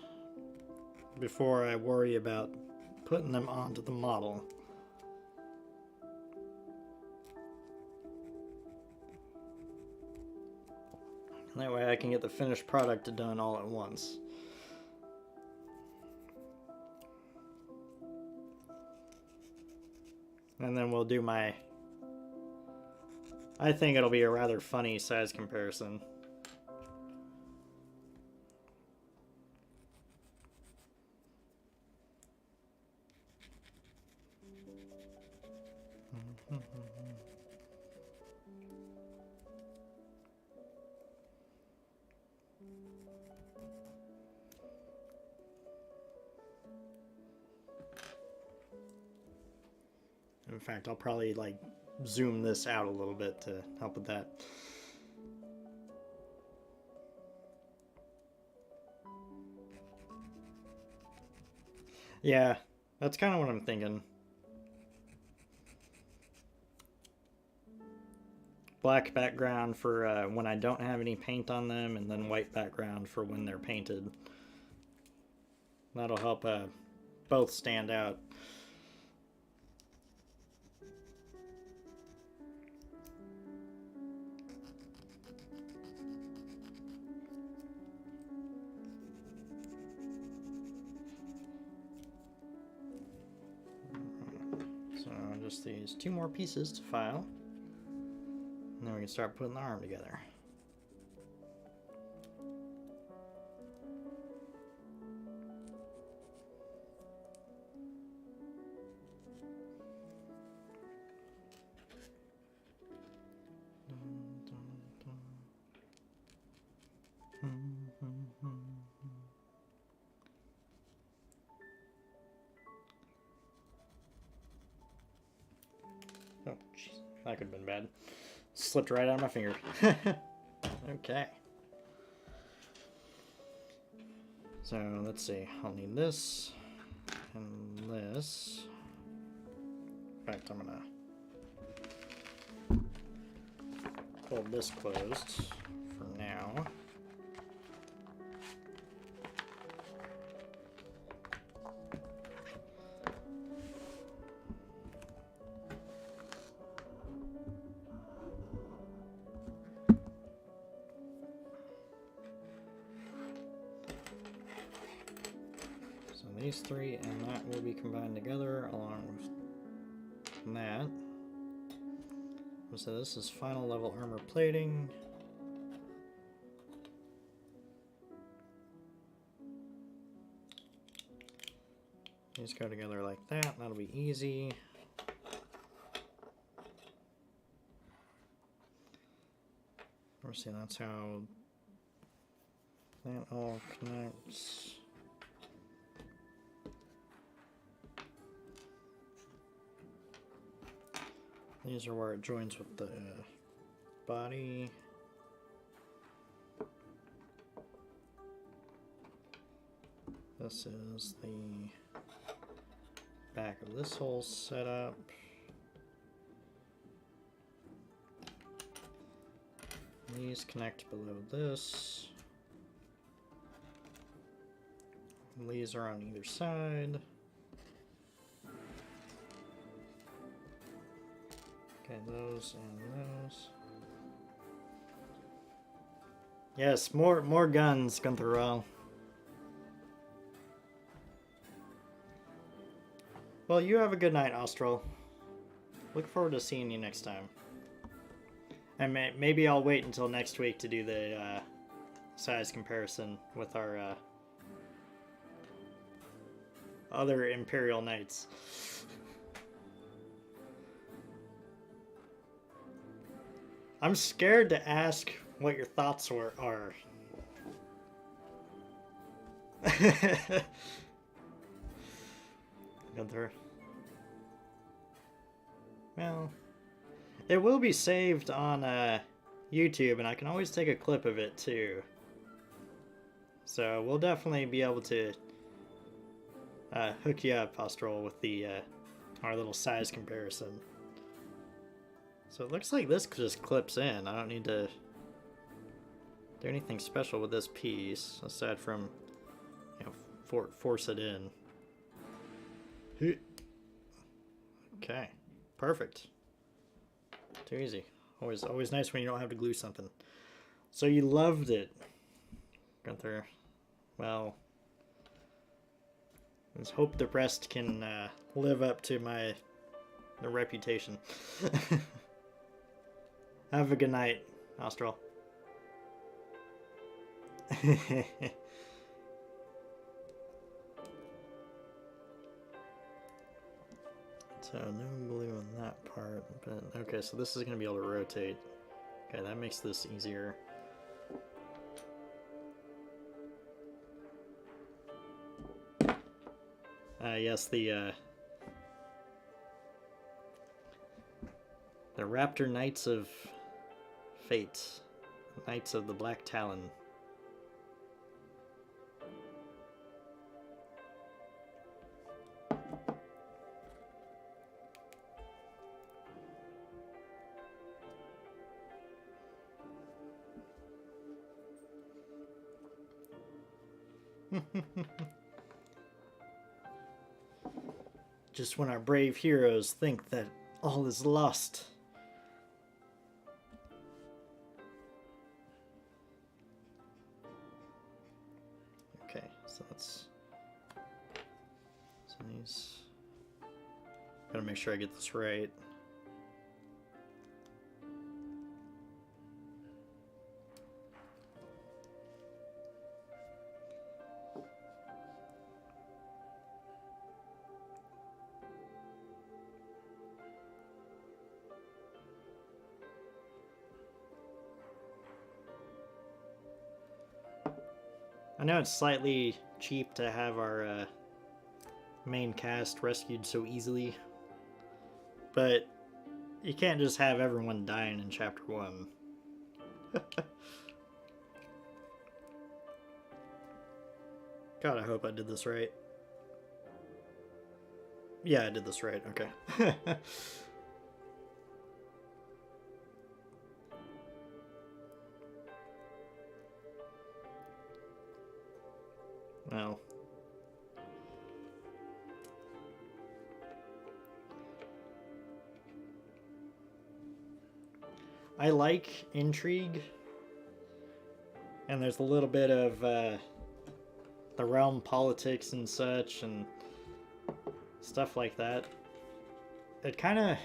A: before I worry about putting them onto the model. That way I can get the finished product done all at once. And then we'll do my... I think it'll be a rather funny size comparison. In fact, I'll probably like zoom this out a little bit to help with that. Yeah, that's kind of what I'm thinking. Black background for when I don't have any paint on them, and then white background for when they're painted. That'll help both stand out. So just these 2 more pieces to file. And then we can start putting the arm together. Oh, jeez. That could have been bad. Slipped right out of my finger. Okay. So, let's see. I'll need this and this. In fact, I'm gonna hold this closed for now. These 3 and that will be combined together along with that. So this is final level armor plating. These go together like that. That'll be easy. See, that's how that all connects. These are where it joins with the body. This is the back of this whole setup. These connect below this. These are on either side. Okay, those and those. Yes, more guns, Gunther Royal. Well, you have a good night, Austral. Look forward to seeing you next time. And maybe I'll wait until next week to do the size comparison with our other Imperial Knights. I'm scared to ask what your thoughts are. Gunther. Well, it will be saved on YouTube, and I can always take a clip of it too. So we'll definitely be able to hook you up, Austral, with the our little size comparison. So it looks like this just clips in. I don't need to do anything special with this piece aside from, you know, force it in. Okay, perfect. Too easy. Always nice when you don't have to glue something. So you loved it, Gunther. Well, let's hope the rest can live up to the reputation. Have a good night, Austral. So no glue on that part, but okay, so this is going to be able to rotate. Okay, that makes this easier. Yes, the The Raptor Knights of Fate. Knights of the Black Talon. Just when our brave heroes think that all is lost. Okay, so let's... So these... Gotta make sure I get this right. I know it's slightly cheap to have our main cast rescued so easily, but you can't just have everyone dying in Chapter 1. God, I hope I did this right. Yeah, I did this right, okay. Well. I like intrigue. And there's a little bit of the realm politics and such and stuff like that. It kind of...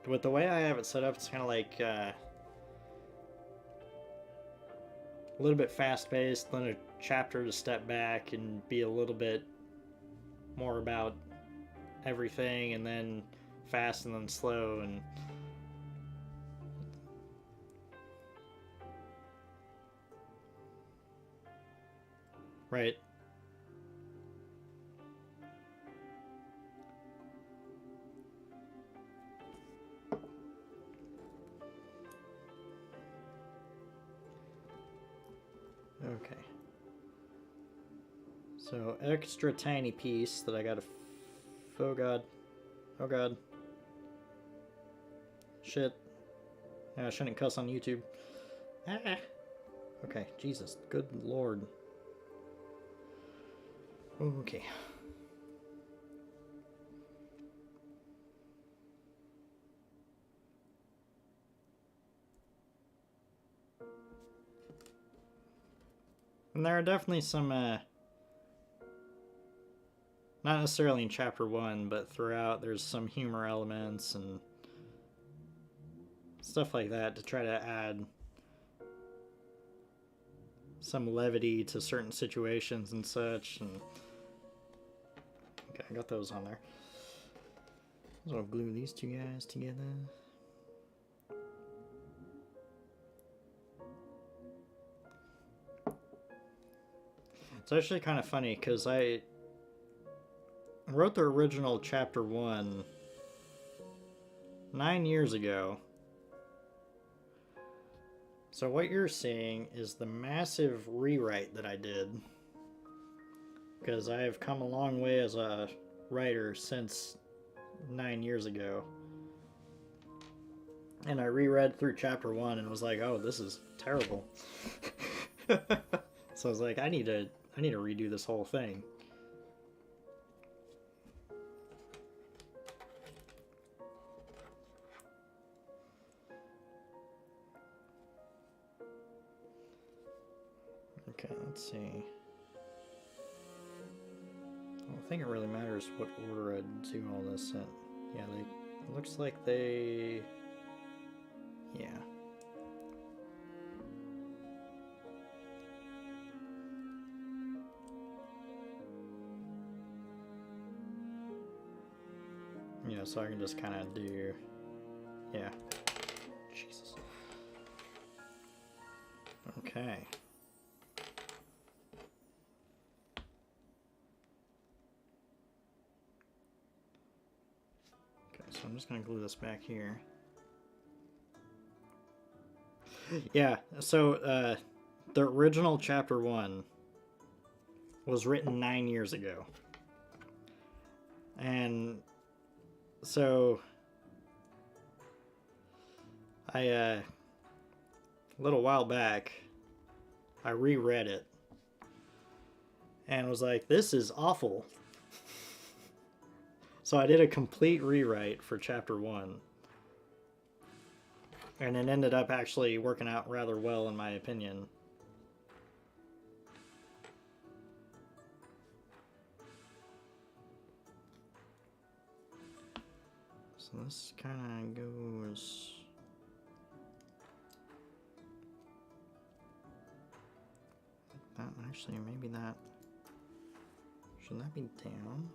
A: With the way I have it set up, it's kind of like... a little bit fast-paced, then a chapter to step back and be a little bit more about everything, and then fast and then slow, and right. Okay. So, extra tiny piece that I gotta... Oh god. Oh god. Shit. Yeah, I shouldn't cuss on YouTube. Ah. Okay, Jesus. Good lord. Okay. And there are definitely some, not necessarily in Chapter 1, but throughout there's some humor elements and stuff like that to try to add some levity to certain situations and such. And okay, I got those on there. So I'll glue these two guys together. It's actually kind of funny because I wrote the original Chapter 1 9 years ago. So what you're seeing is the massive rewrite that I did, because I have come a long way as a writer since 9 years ago. And I reread through Chapter 1 and was like, oh, this is terrible. So I was like, I need to redo this whole thing. Okay, let's see. I don't think it really matters what order I do all this in. Yeah, it looks like they... Yeah. Yeah, so I can just kind of do... Yeah. Jesus. Okay. I'm just gonna glue this back here. Yeah, so the original chapter 1 was written 9 years ago. And so a little while back, I reread it and was like, this is awful. So I did a complete rewrite for chapter 1. And it ended up actually working out rather well, in my opinion. So this kind of goes... that, actually, maybe that... Should that be down?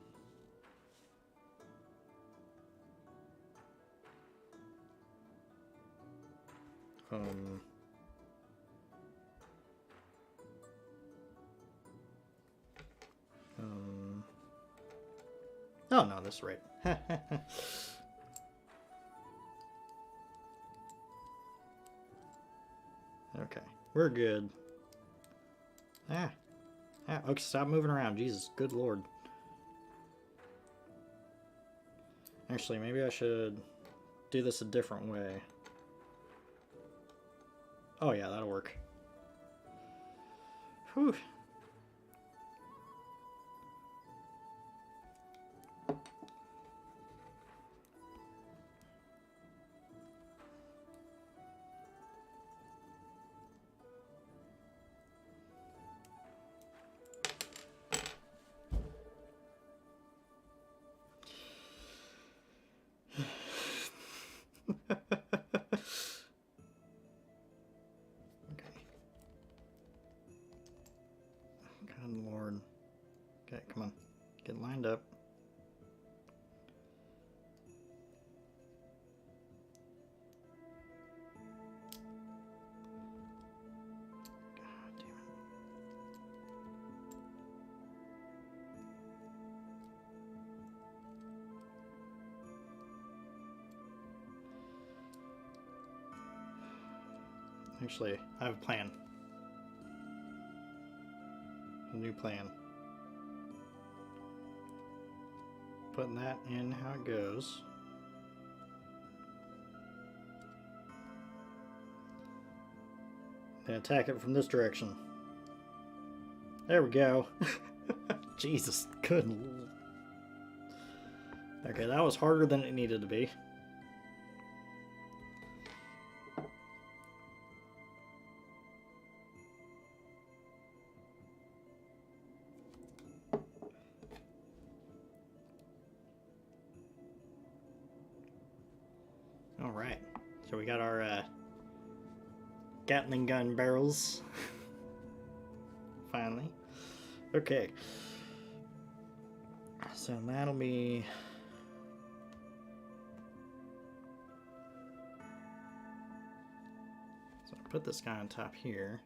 A: Oh no, this is right. Okay, we're good. Okay, stop moving around. Jesus, good lord. Actually, maybe I should do this a different way. Oh yeah, that'll work. Whew. Lord. Okay, come on. Get lined up. God damn it. Actually, I have a plan. A new plan. Putting that in how it goes. And attack it from this direction. There we go. Jesus, good lord. Okay, that was harder than it needed to be. Alright, so we got our Gatling gun barrels. Finally. Okay. So that'll be... So I'll put this guy on top here.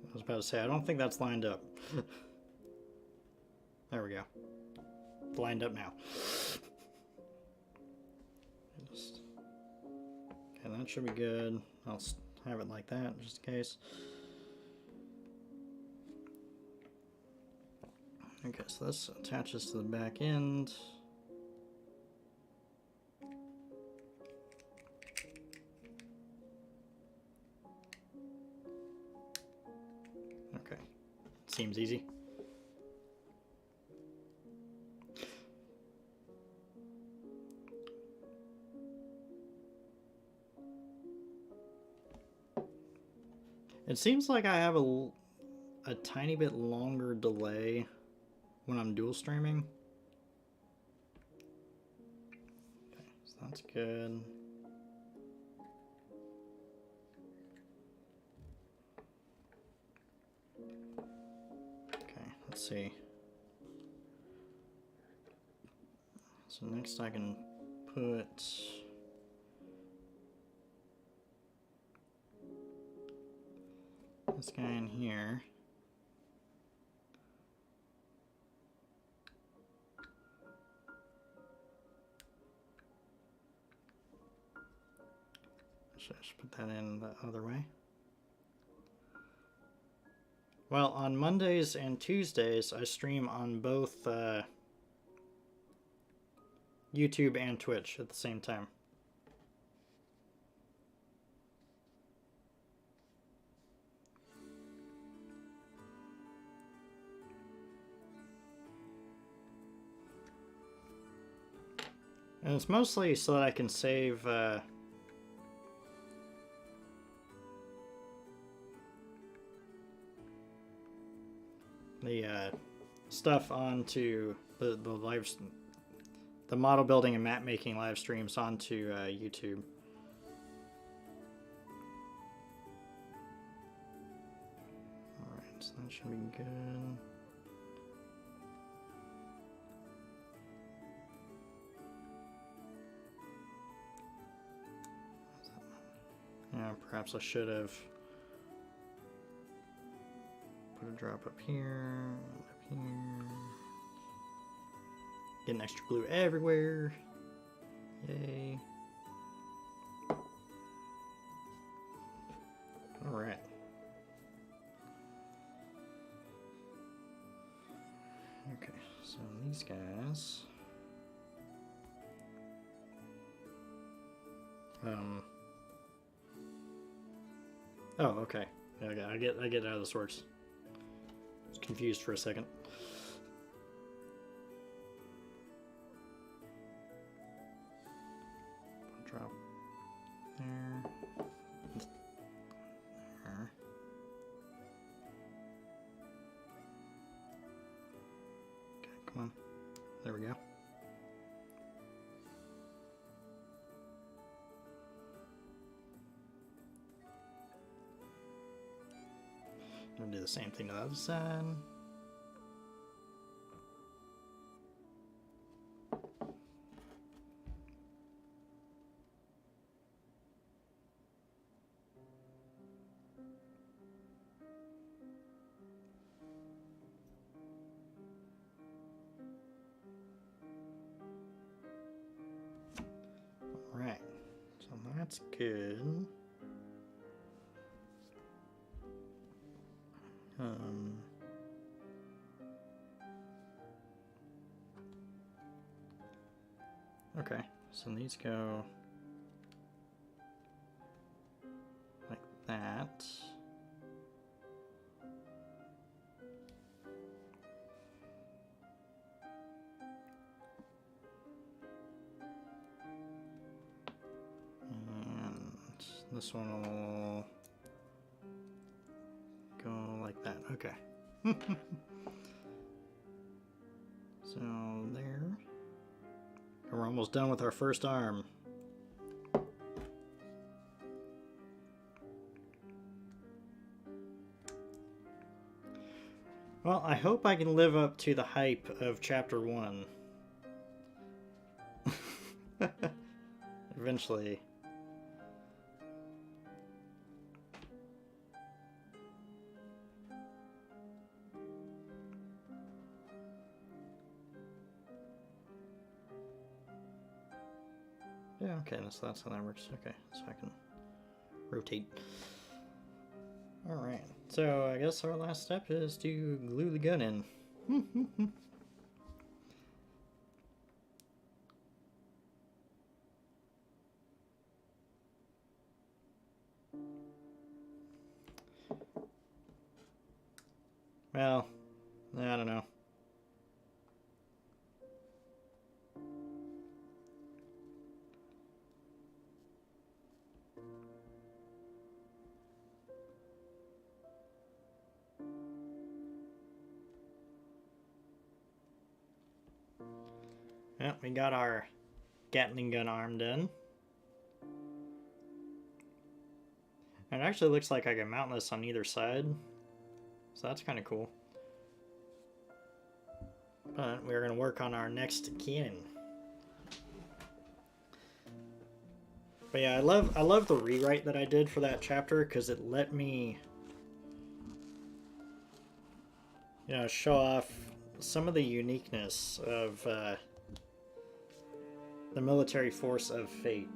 A: I was about to say, I don't think that's lined up. There we go. It's lined up now. Okay, that should be good. I'll have it like that, just in case. Okay, so this attaches to the back end. Okay, seems easy. It seems like I have a tiny bit longer delay when I'm dual streaming. Okay, so that's good. let's see. So next I can put this guy in here. Should I just put that in the other way? Well, on Mondays and Tuesdays, I stream on both YouTube and Twitch at the same time. And it's mostly so that I can save the stuff onto the model building and map making live streams onto YouTube. Alright, so that should be good. Yeah, perhaps I should have put a drop up here, up here. Getting extra glue everywhere. Yay. Alright. Okay, so these guys. Oh, okay. Okay, I get how this works. I was confused for a second. Drop there. There. Okay, come on. There we go. I'm gonna do the same thing to the other side. Alright, so that's good. Okay, so these go like that. And this one will go like that. Okay. So there. We're almost done with our first arm. Well, I hope I can live up to the hype of Chapter 1. Eventually. Yeah, okay, so that's how that works. Okay, so I can rotate. Alright, so I guess our last step is to glue the gun in. Well, I don't know. Yeah, we got our Gatling gun arm done. And it actually looks like I can mount this on either side. So that's kind of cool. But we're going to work on our next cannon. But yeah, I love the rewrite that I did for that chapter, because it let me, you know, show off some of the uniqueness of the military force of Fate.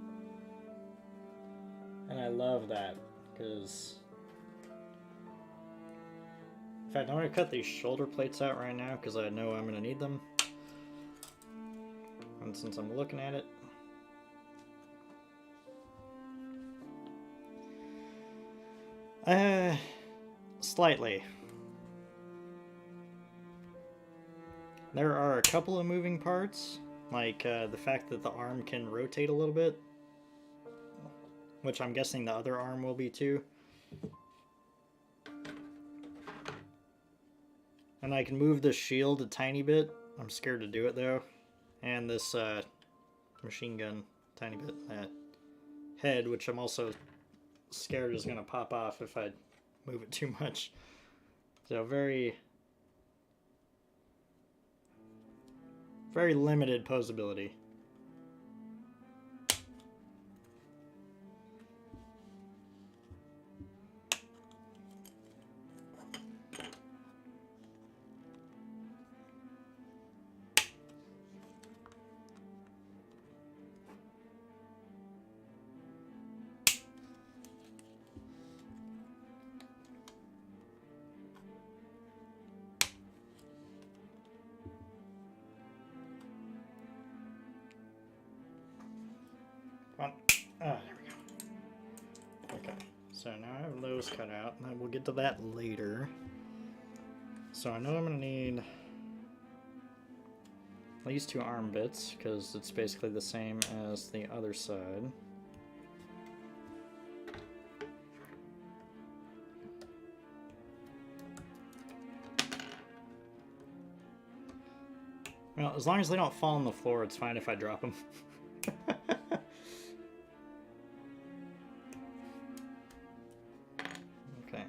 A: And I love that, because in fact, I'm going to cut these shoulder plates out right now because I know I'm going to need them. And since I'm looking at it, slightly. There are a couple of moving parts, like the fact that the arm can rotate a little bit, which I'm guessing the other arm will be too. And I can move the shield a tiny bit. I'm scared to do it though. And this machine gun, tiny bit. Head, which I'm also scared is going to pop off if I move it too much. So very limited posability. There we go. Okay, so now I have those cut out, and we'll get to that later. So I know I'm going to need these two arm bits, because it's basically the same as the other side. Well, as long as they don't fall on the floor, it's fine if I drop them. Okay,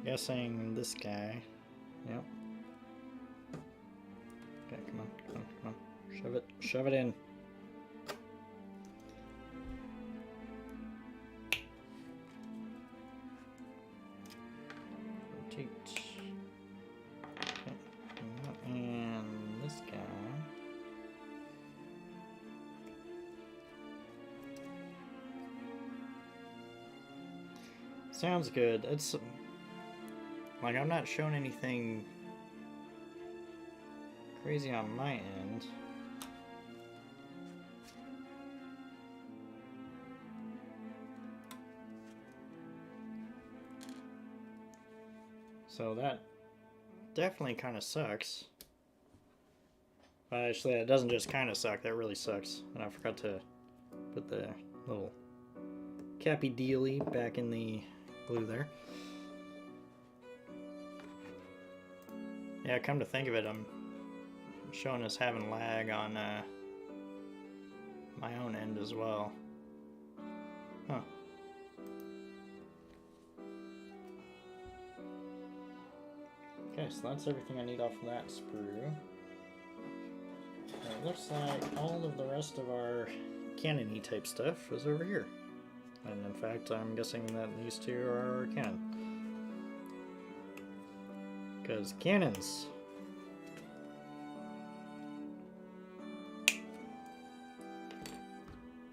A: guessing this guy. Yep. Okay, come on. Shove it in. Rotate. Okay, and this guy. Sounds good. It's like I'm not showing anything crazy on my end. So that definitely kind of sucks. Actually, it doesn't just kind of suck, that really sucks. And I forgot to put the little cappy dealy back in the glue there. Yeah, come to think of it, I'm showing us having lag on my own end as well. Huh. Okay, so that's everything I need off of that sprue. And it looks like all of the rest of our cannon-y type stuff is over here. And in fact, I'm guessing that these two are our cannon. Because cannons.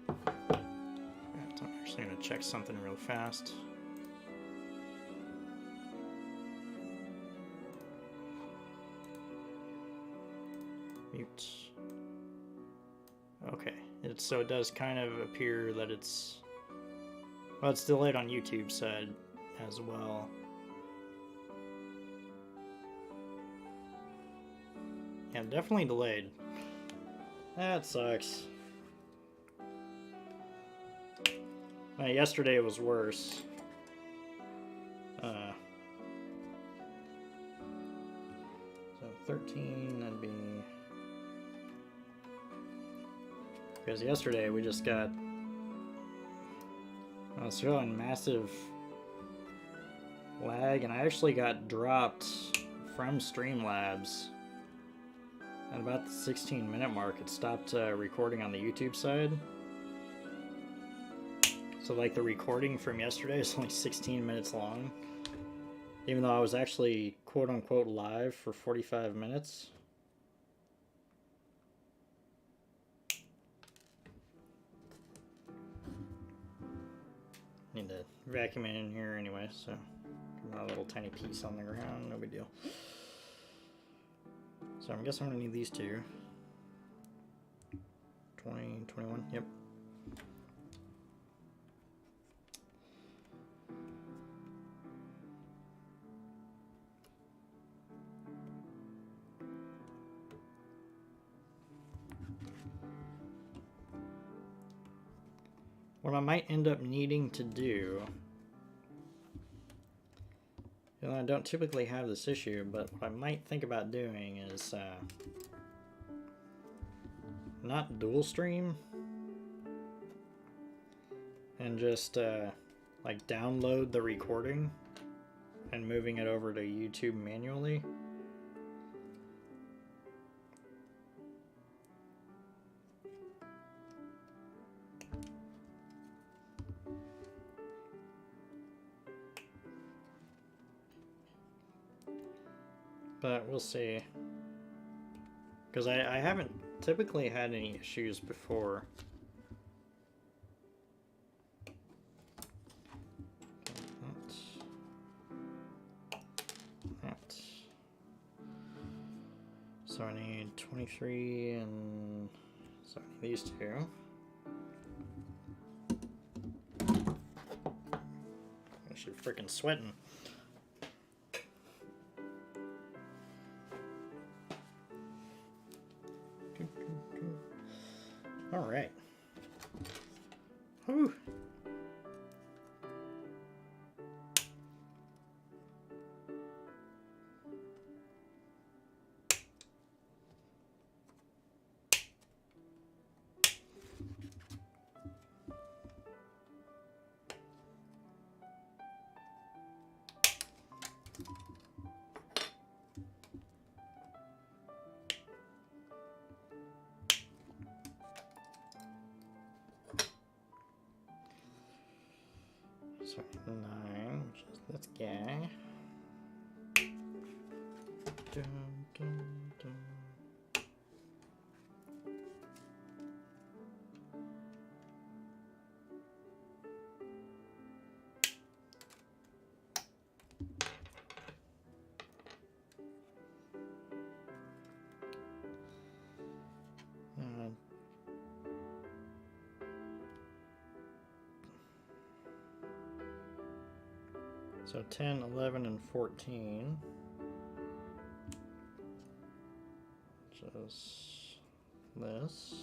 A: I'm actually going to check something real fast. Mute. Okay, so it does kind of appear that it's... Well, it's delayed on YouTube side as well. Yeah, definitely delayed. That sucks. Yesterday it was worse. So 13, that'd be... Because yesterday we just got... I was showing massive lag, and I actually got dropped from Streamlabs. At about the 16-minute mark, it stopped recording on the YouTube side. So like the recording from yesterday is only 16 minutes long. Even though I was actually quote-unquote live for 45 minutes. Need to vacuum it in here anyway, so a little tiny piece on the ground, no big deal. So I guess I'm gonna need these two. 20, 21, yep. What I might end up needing to do, you know, I don't typically have this issue, but what I might think about doing is not dual stream and just like download the recording and moving it over to YouTube manually. But we'll see, because I haven't typically had any issues before. That. So I need 23 and so I need these two. I should freaking sweating. All right. Whew. So 9, which is this guy. Dun, dun, dun. So 10, 11, and 14. Just this.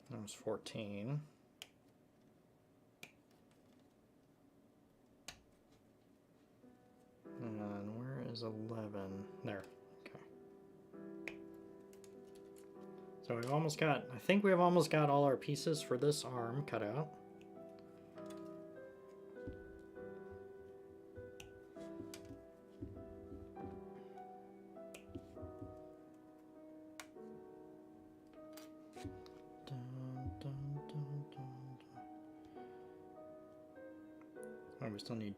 A: That was 14. And where is 11? There. Okay. So we've almost got, I think we've almost got all our pieces for this arm cut out. Oh, we still need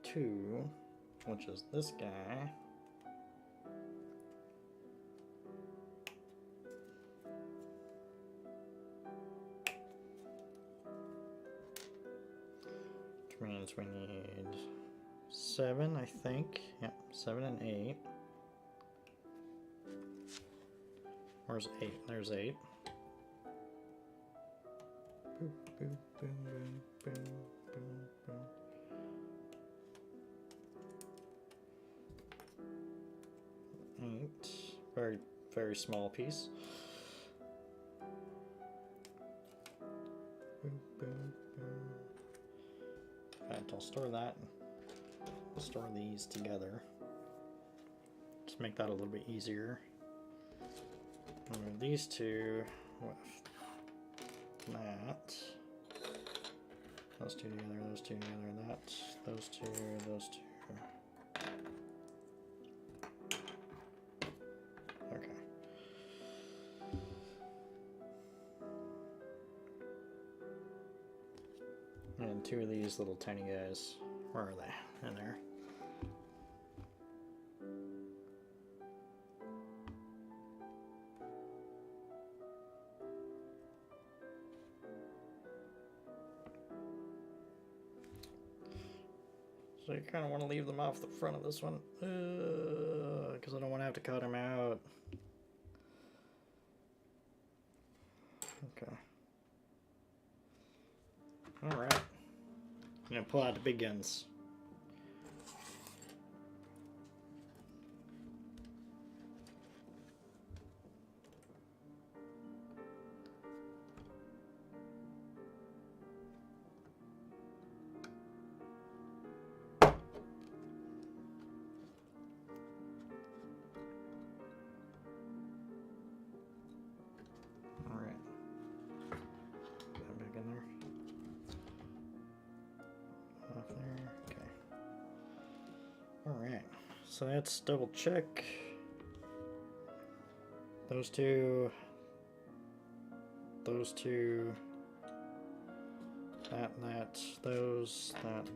A: 2. Which is this guy. Which means we need 7, I think. Yep, 7 and 8. Where's 8? There's 8. Boop, boop, boom, boom, boom, boom, boom. 8. Very, very small piece. Boom, boom, boom. I'll store that. I'll store these together. Just make that a little bit easier. I'll move these two with that. Those two together, those two together, that, those two, those two. Okay. And two of these little tiny guys. Where are they? In there. So you kind of want to leave them off the front of this one, because I don't want to have to cut them out. Okay. All right. I'm gonna pull out the big guns. Alright, so let's double check. Those two, those, that, those, and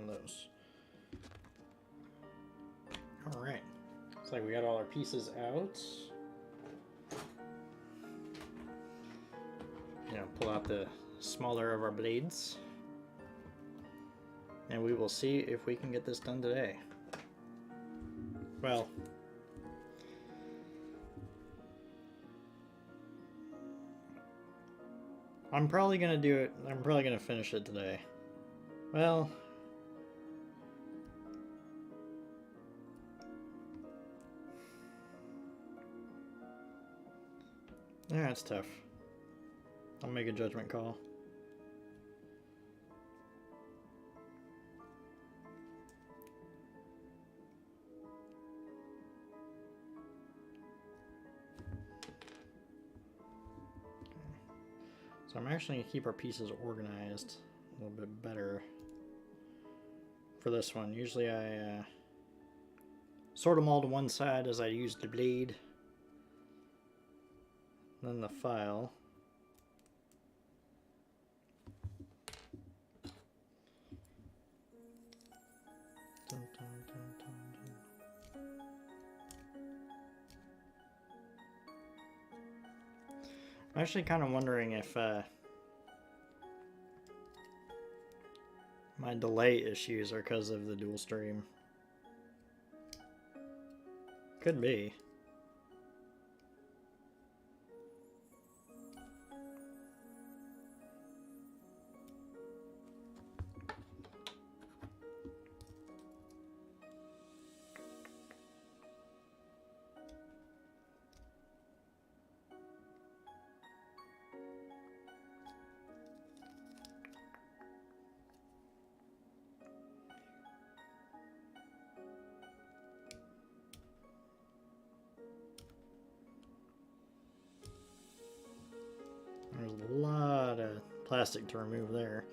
A: those. Alright, looks like we got all our pieces out. Now pull out the smaller of our blades. And we will see if we can get this done today. Well, I'm probably gonna do it. I'm probably gonna finish it today. Well, yeah, it's tough. I'll make a judgment call. So I'm actually going to keep our pieces organized a little bit better for this one. Usually I sort them all to one side as I use the blade, then the file. I'm actually kind of wondering if my delay issues are because of the dual stream. Could be. There's a lot of plastic to remove there.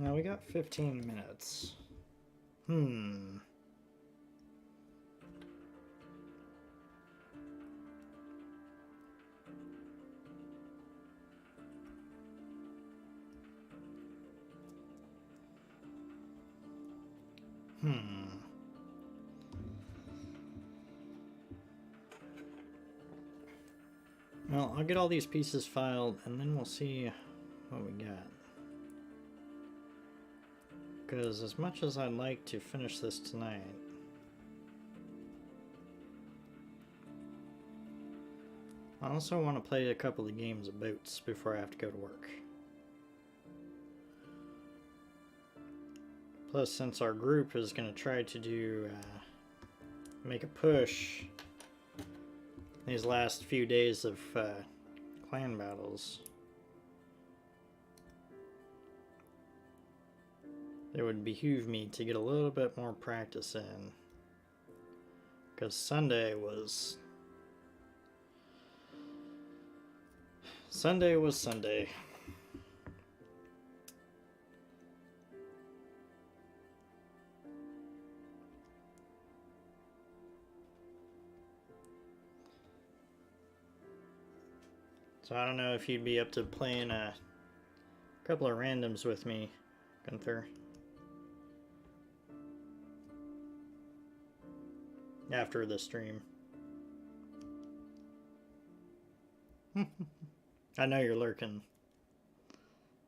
A: Now we got 15 minutes. Well, I'll get all these pieces filed and then we'll see what we got. Because as much as I'd like to finish this tonight, I also want to play a couple of games of boats before I have to go to work. Plus, since our group is going to try to do make a push these last few days of clan battles, it would behoove me to get a little bit more practice in, because Sunday was Sunday. So I don't know if you'd be up to playing a couple of randoms with me, Gunther. After the stream. I know you're lurking.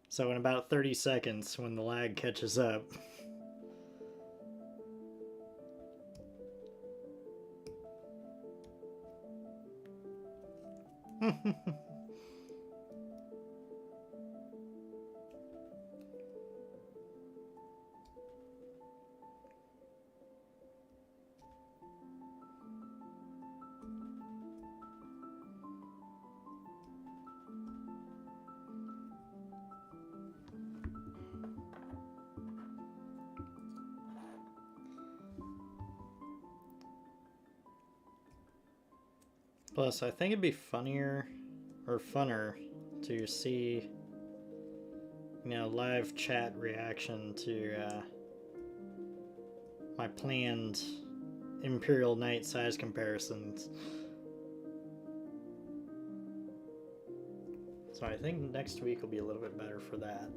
A: So in about 30 seconds, when the lag catches up. Plus, I think it'd be funnier or funner to see, you know, live chat reaction to my planned Imperial Knight size comparisons. So I think next week will be a little bit better for that.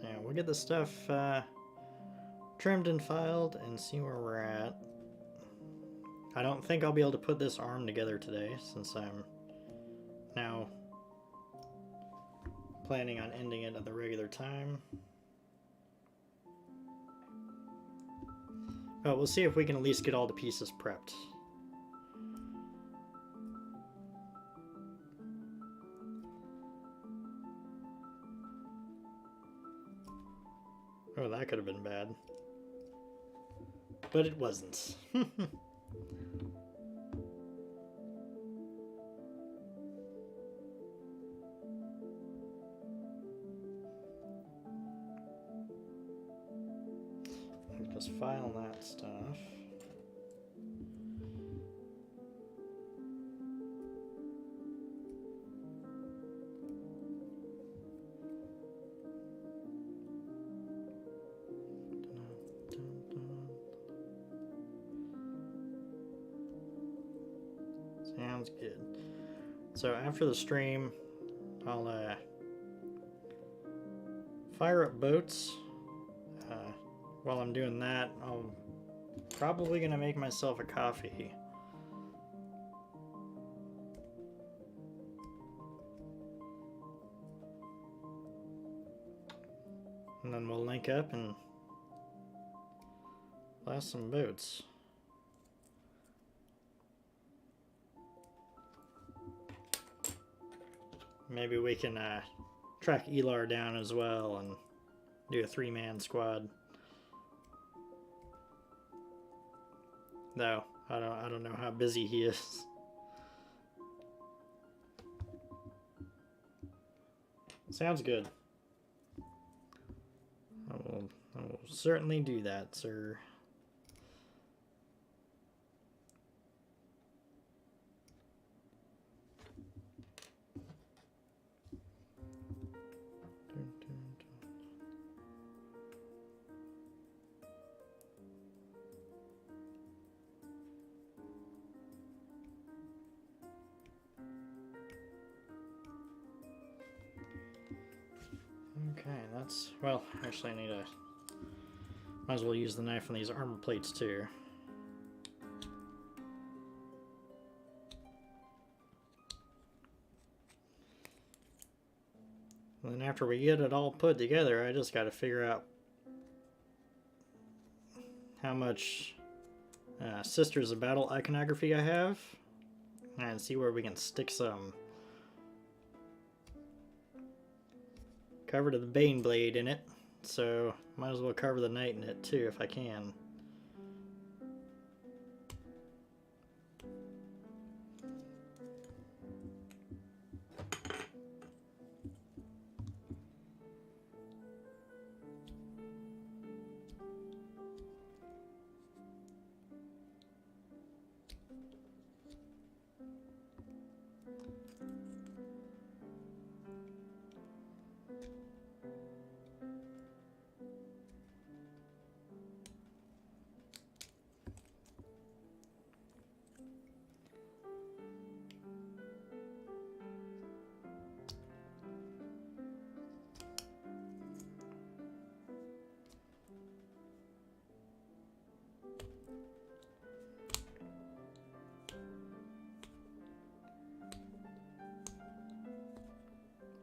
A: Yeah, we'll get the stuff trimmed and filed and see where we're at. I don't think I'll be able to put this arm together today, since I'm now planning on ending it at the regular time. But we'll see if we can at least get all the pieces prepped. Oh, that could have been bad. But it wasn't. Just file that stuff. Sounds good. So after the stream, I'll fire up boats. While I'm doing that, I'm probably gonna make myself a coffee. And then we'll link up and blast some boats. Maybe we can track Elar down as well and do a 3-man squad. No, I don't know how busy he is. Sounds good. I will certainly do that, sir. let's... Well, actually I need a... Might as well use the knife on these armor plates too. And then after we get it all put together, I just got to figure out how much Sisters of Battle iconography I have, and see where we can stick some cover to the Bane Blade in it. So might as well cover the Knight in it too if I can.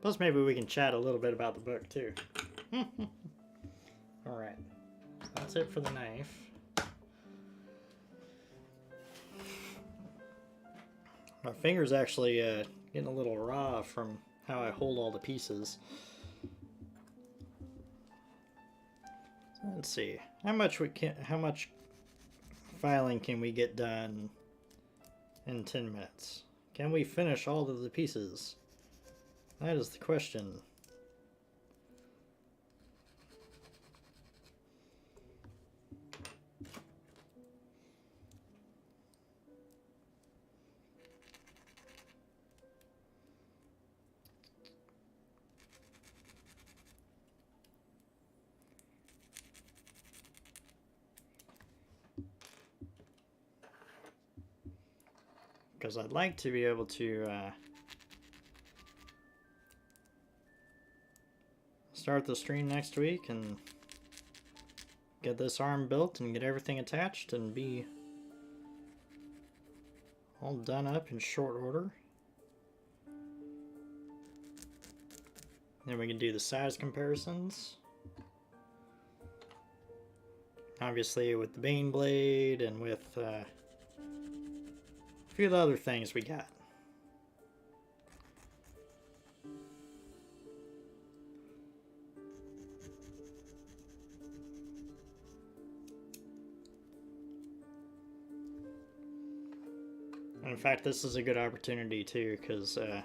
A: Plus maybe we can chat a little bit about the book too. Alright, so that's it for the knife. My finger's actually getting a little raw from how I hold all the pieces. So let's see, how much filing can we get done in 10 minutes? Can we finish all of the pieces? That is the question. Because I'd like to be able to start the stream next week and get this arm built and get everything attached and be all done up in short order. Then we can do the size comparisons. Obviously with the Bane Blade and with a few of the other things we got. In fact, this is a good opportunity too, because I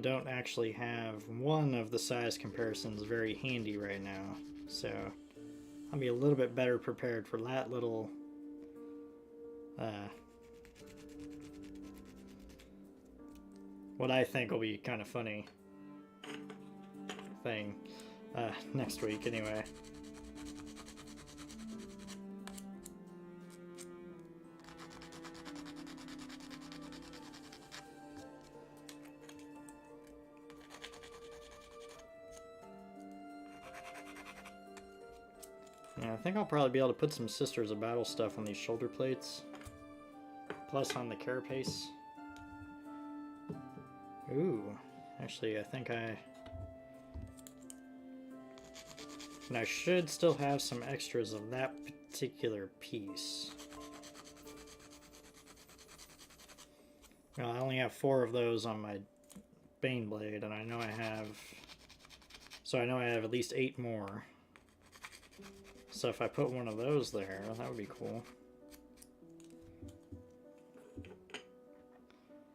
A: don't actually have one of the size comparisons very handy right now, so I'll be a little bit better prepared for that little what I think will be kind of funny thing next week anyway. Yeah, I think I'll probably be able to put some Sisters of Battle stuff on these shoulder plates. Plus on the carapace. Ooh, actually I think I should still have some extras of that particular piece. Well, I only have 4 of those on my Bane Blade, and I know I have... So I know I have at least 8 more. So if I put one of those there, that would be cool.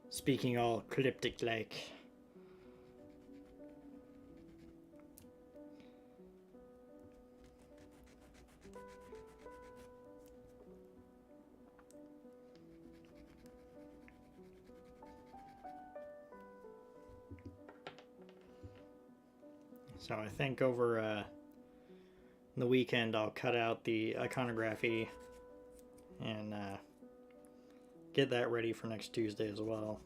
A: Speaking all cryptic-like. So I think over the weekend I'll cut out the iconography and get that ready for next Tuesday as well.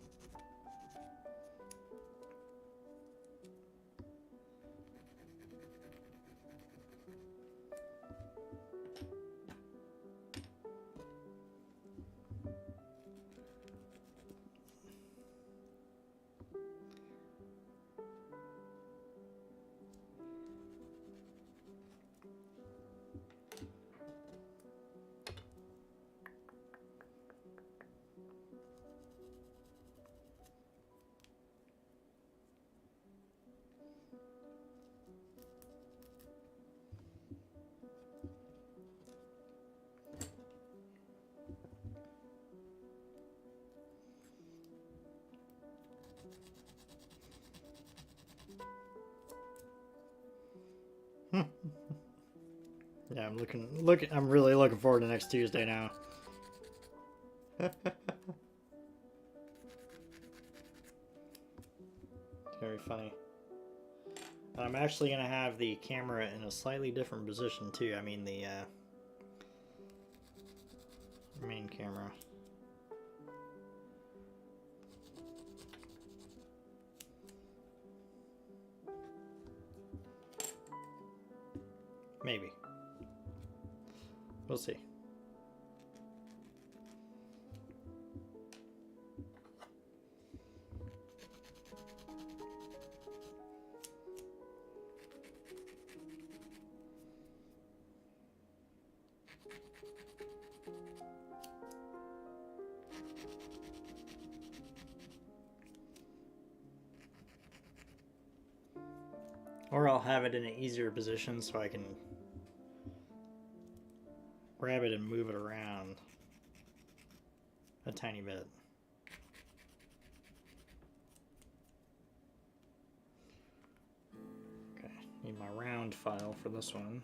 A: Yeah, I'm really looking forward to next Tuesday now. Very funny. I'm actually gonna have the camera in a slightly different position too. I mean the main camera. Maybe. We'll see. Or I'll have it in an easier position so I can grab it and move it around a tiny bit. Okay, need my round file for this one.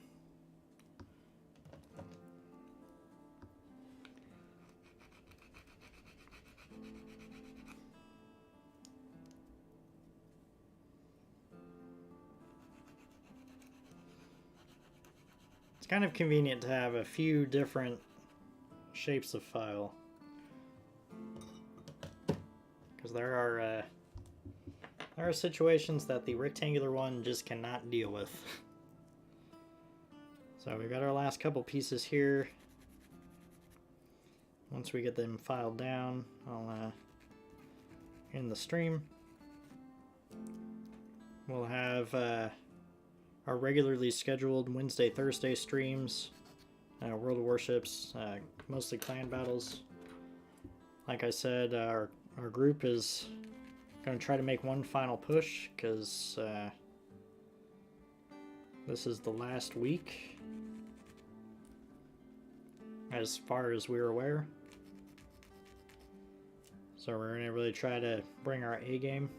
A: It's kind of convenient to have a few different shapes of file, because there are situations that the rectangular one just cannot deal with. So we've got our last couple pieces here. Once we get them filed down, I'll end the stream. We'll have our regularly scheduled Wednesday, Thursday streams, World of Warships, mostly clan battles. Like I said, our group is going to try to make one final push, because this is the last week, as far as we're aware. So we're going to really try to bring our A game.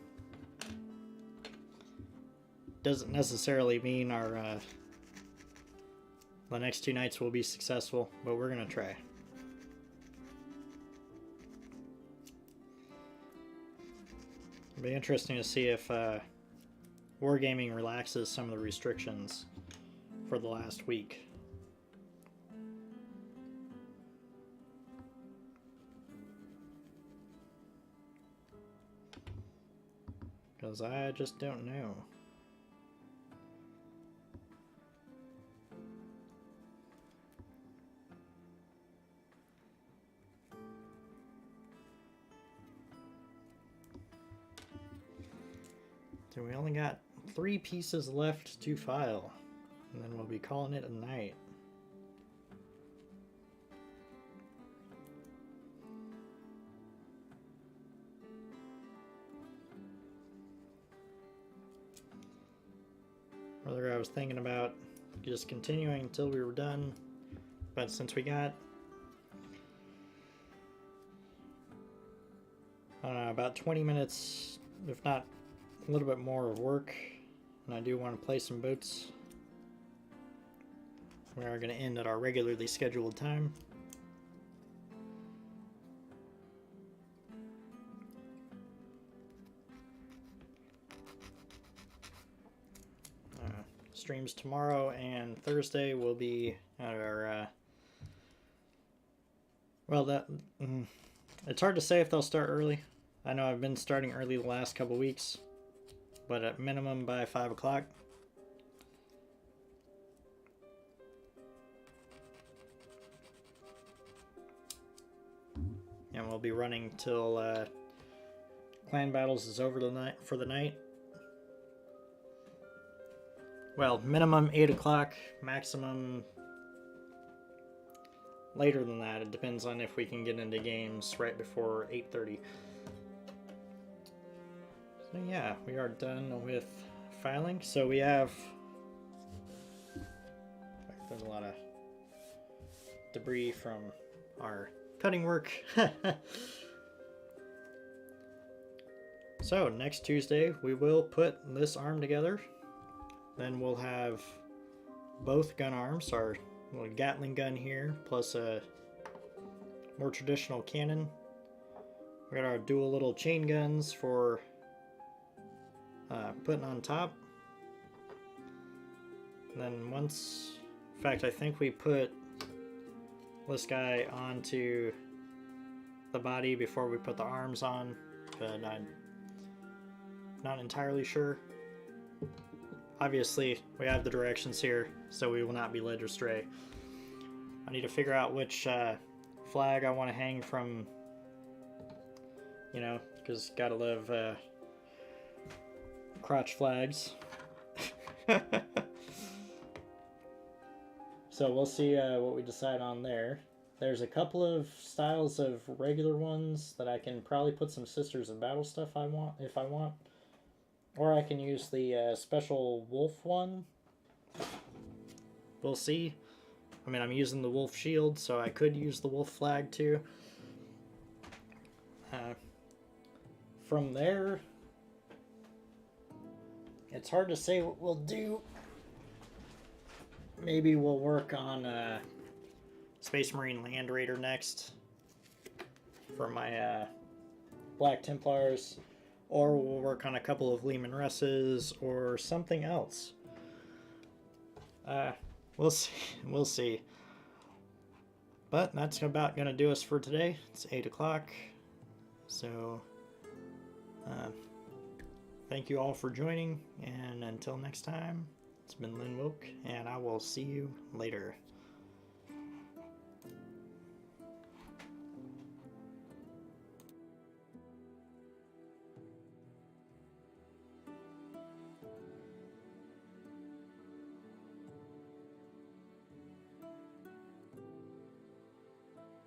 A: Doesn't necessarily mean our the next two nights will be successful, but we're gonna try. It'll be interesting to see if Wargaming relaxes some of the restrictions for the last week. Because I just don't know. So we only got 3 pieces left to file, and then we'll be calling it a night. Earlier I was thinking about just continuing until we were done, but since we got about 20 minutes, if not a little bit more of work, and I do want to play some boats, we are going to end at our regularly scheduled time. Streams tomorrow and Thursday will be at our it's hard to say if they'll start early. I know I've been starting early the last couple weeks, but at minimum by 5 o'clock. And we'll be running till clan battles is over for the night. Well, minimum 8 o'clock, maximum later than that. It depends on if we can get into games right before 8:30. So yeah, we are done with filing. So we have... There's a lot of debris from our cutting work. So next Tuesday we will put this arm together. Then we'll have both gun arms, our little Gatling gun here, plus a more traditional cannon. We got our dual little chain guns for putting on top. And then once, in fact, I think we put this guy onto the body before we put the arms on, but I'm not entirely sure. Obviously, we have the directions here, so we will not be led astray. I need to figure out which flag I want to hang from, you know, because gotta love crotch flags. So we'll see what we decide on there. There's a couple of styles of regular ones that I can probably put some Sisters of Battle stuff if I want. Or I can use the special wolf one. We'll see. I mean, I'm using the wolf shield, so I could use the wolf flag too. From there, it's hard to say what we'll do. Maybe we'll work on Space Marine Land Raider next for my Black Templars, or we'll work on a couple of Leman Russes or something else. We'll see. We'll see. But that's about gonna do us for today. It's 8 o'clock, so thank you all for joining, and until next time, it's been Lynn Woke, and I will see you later.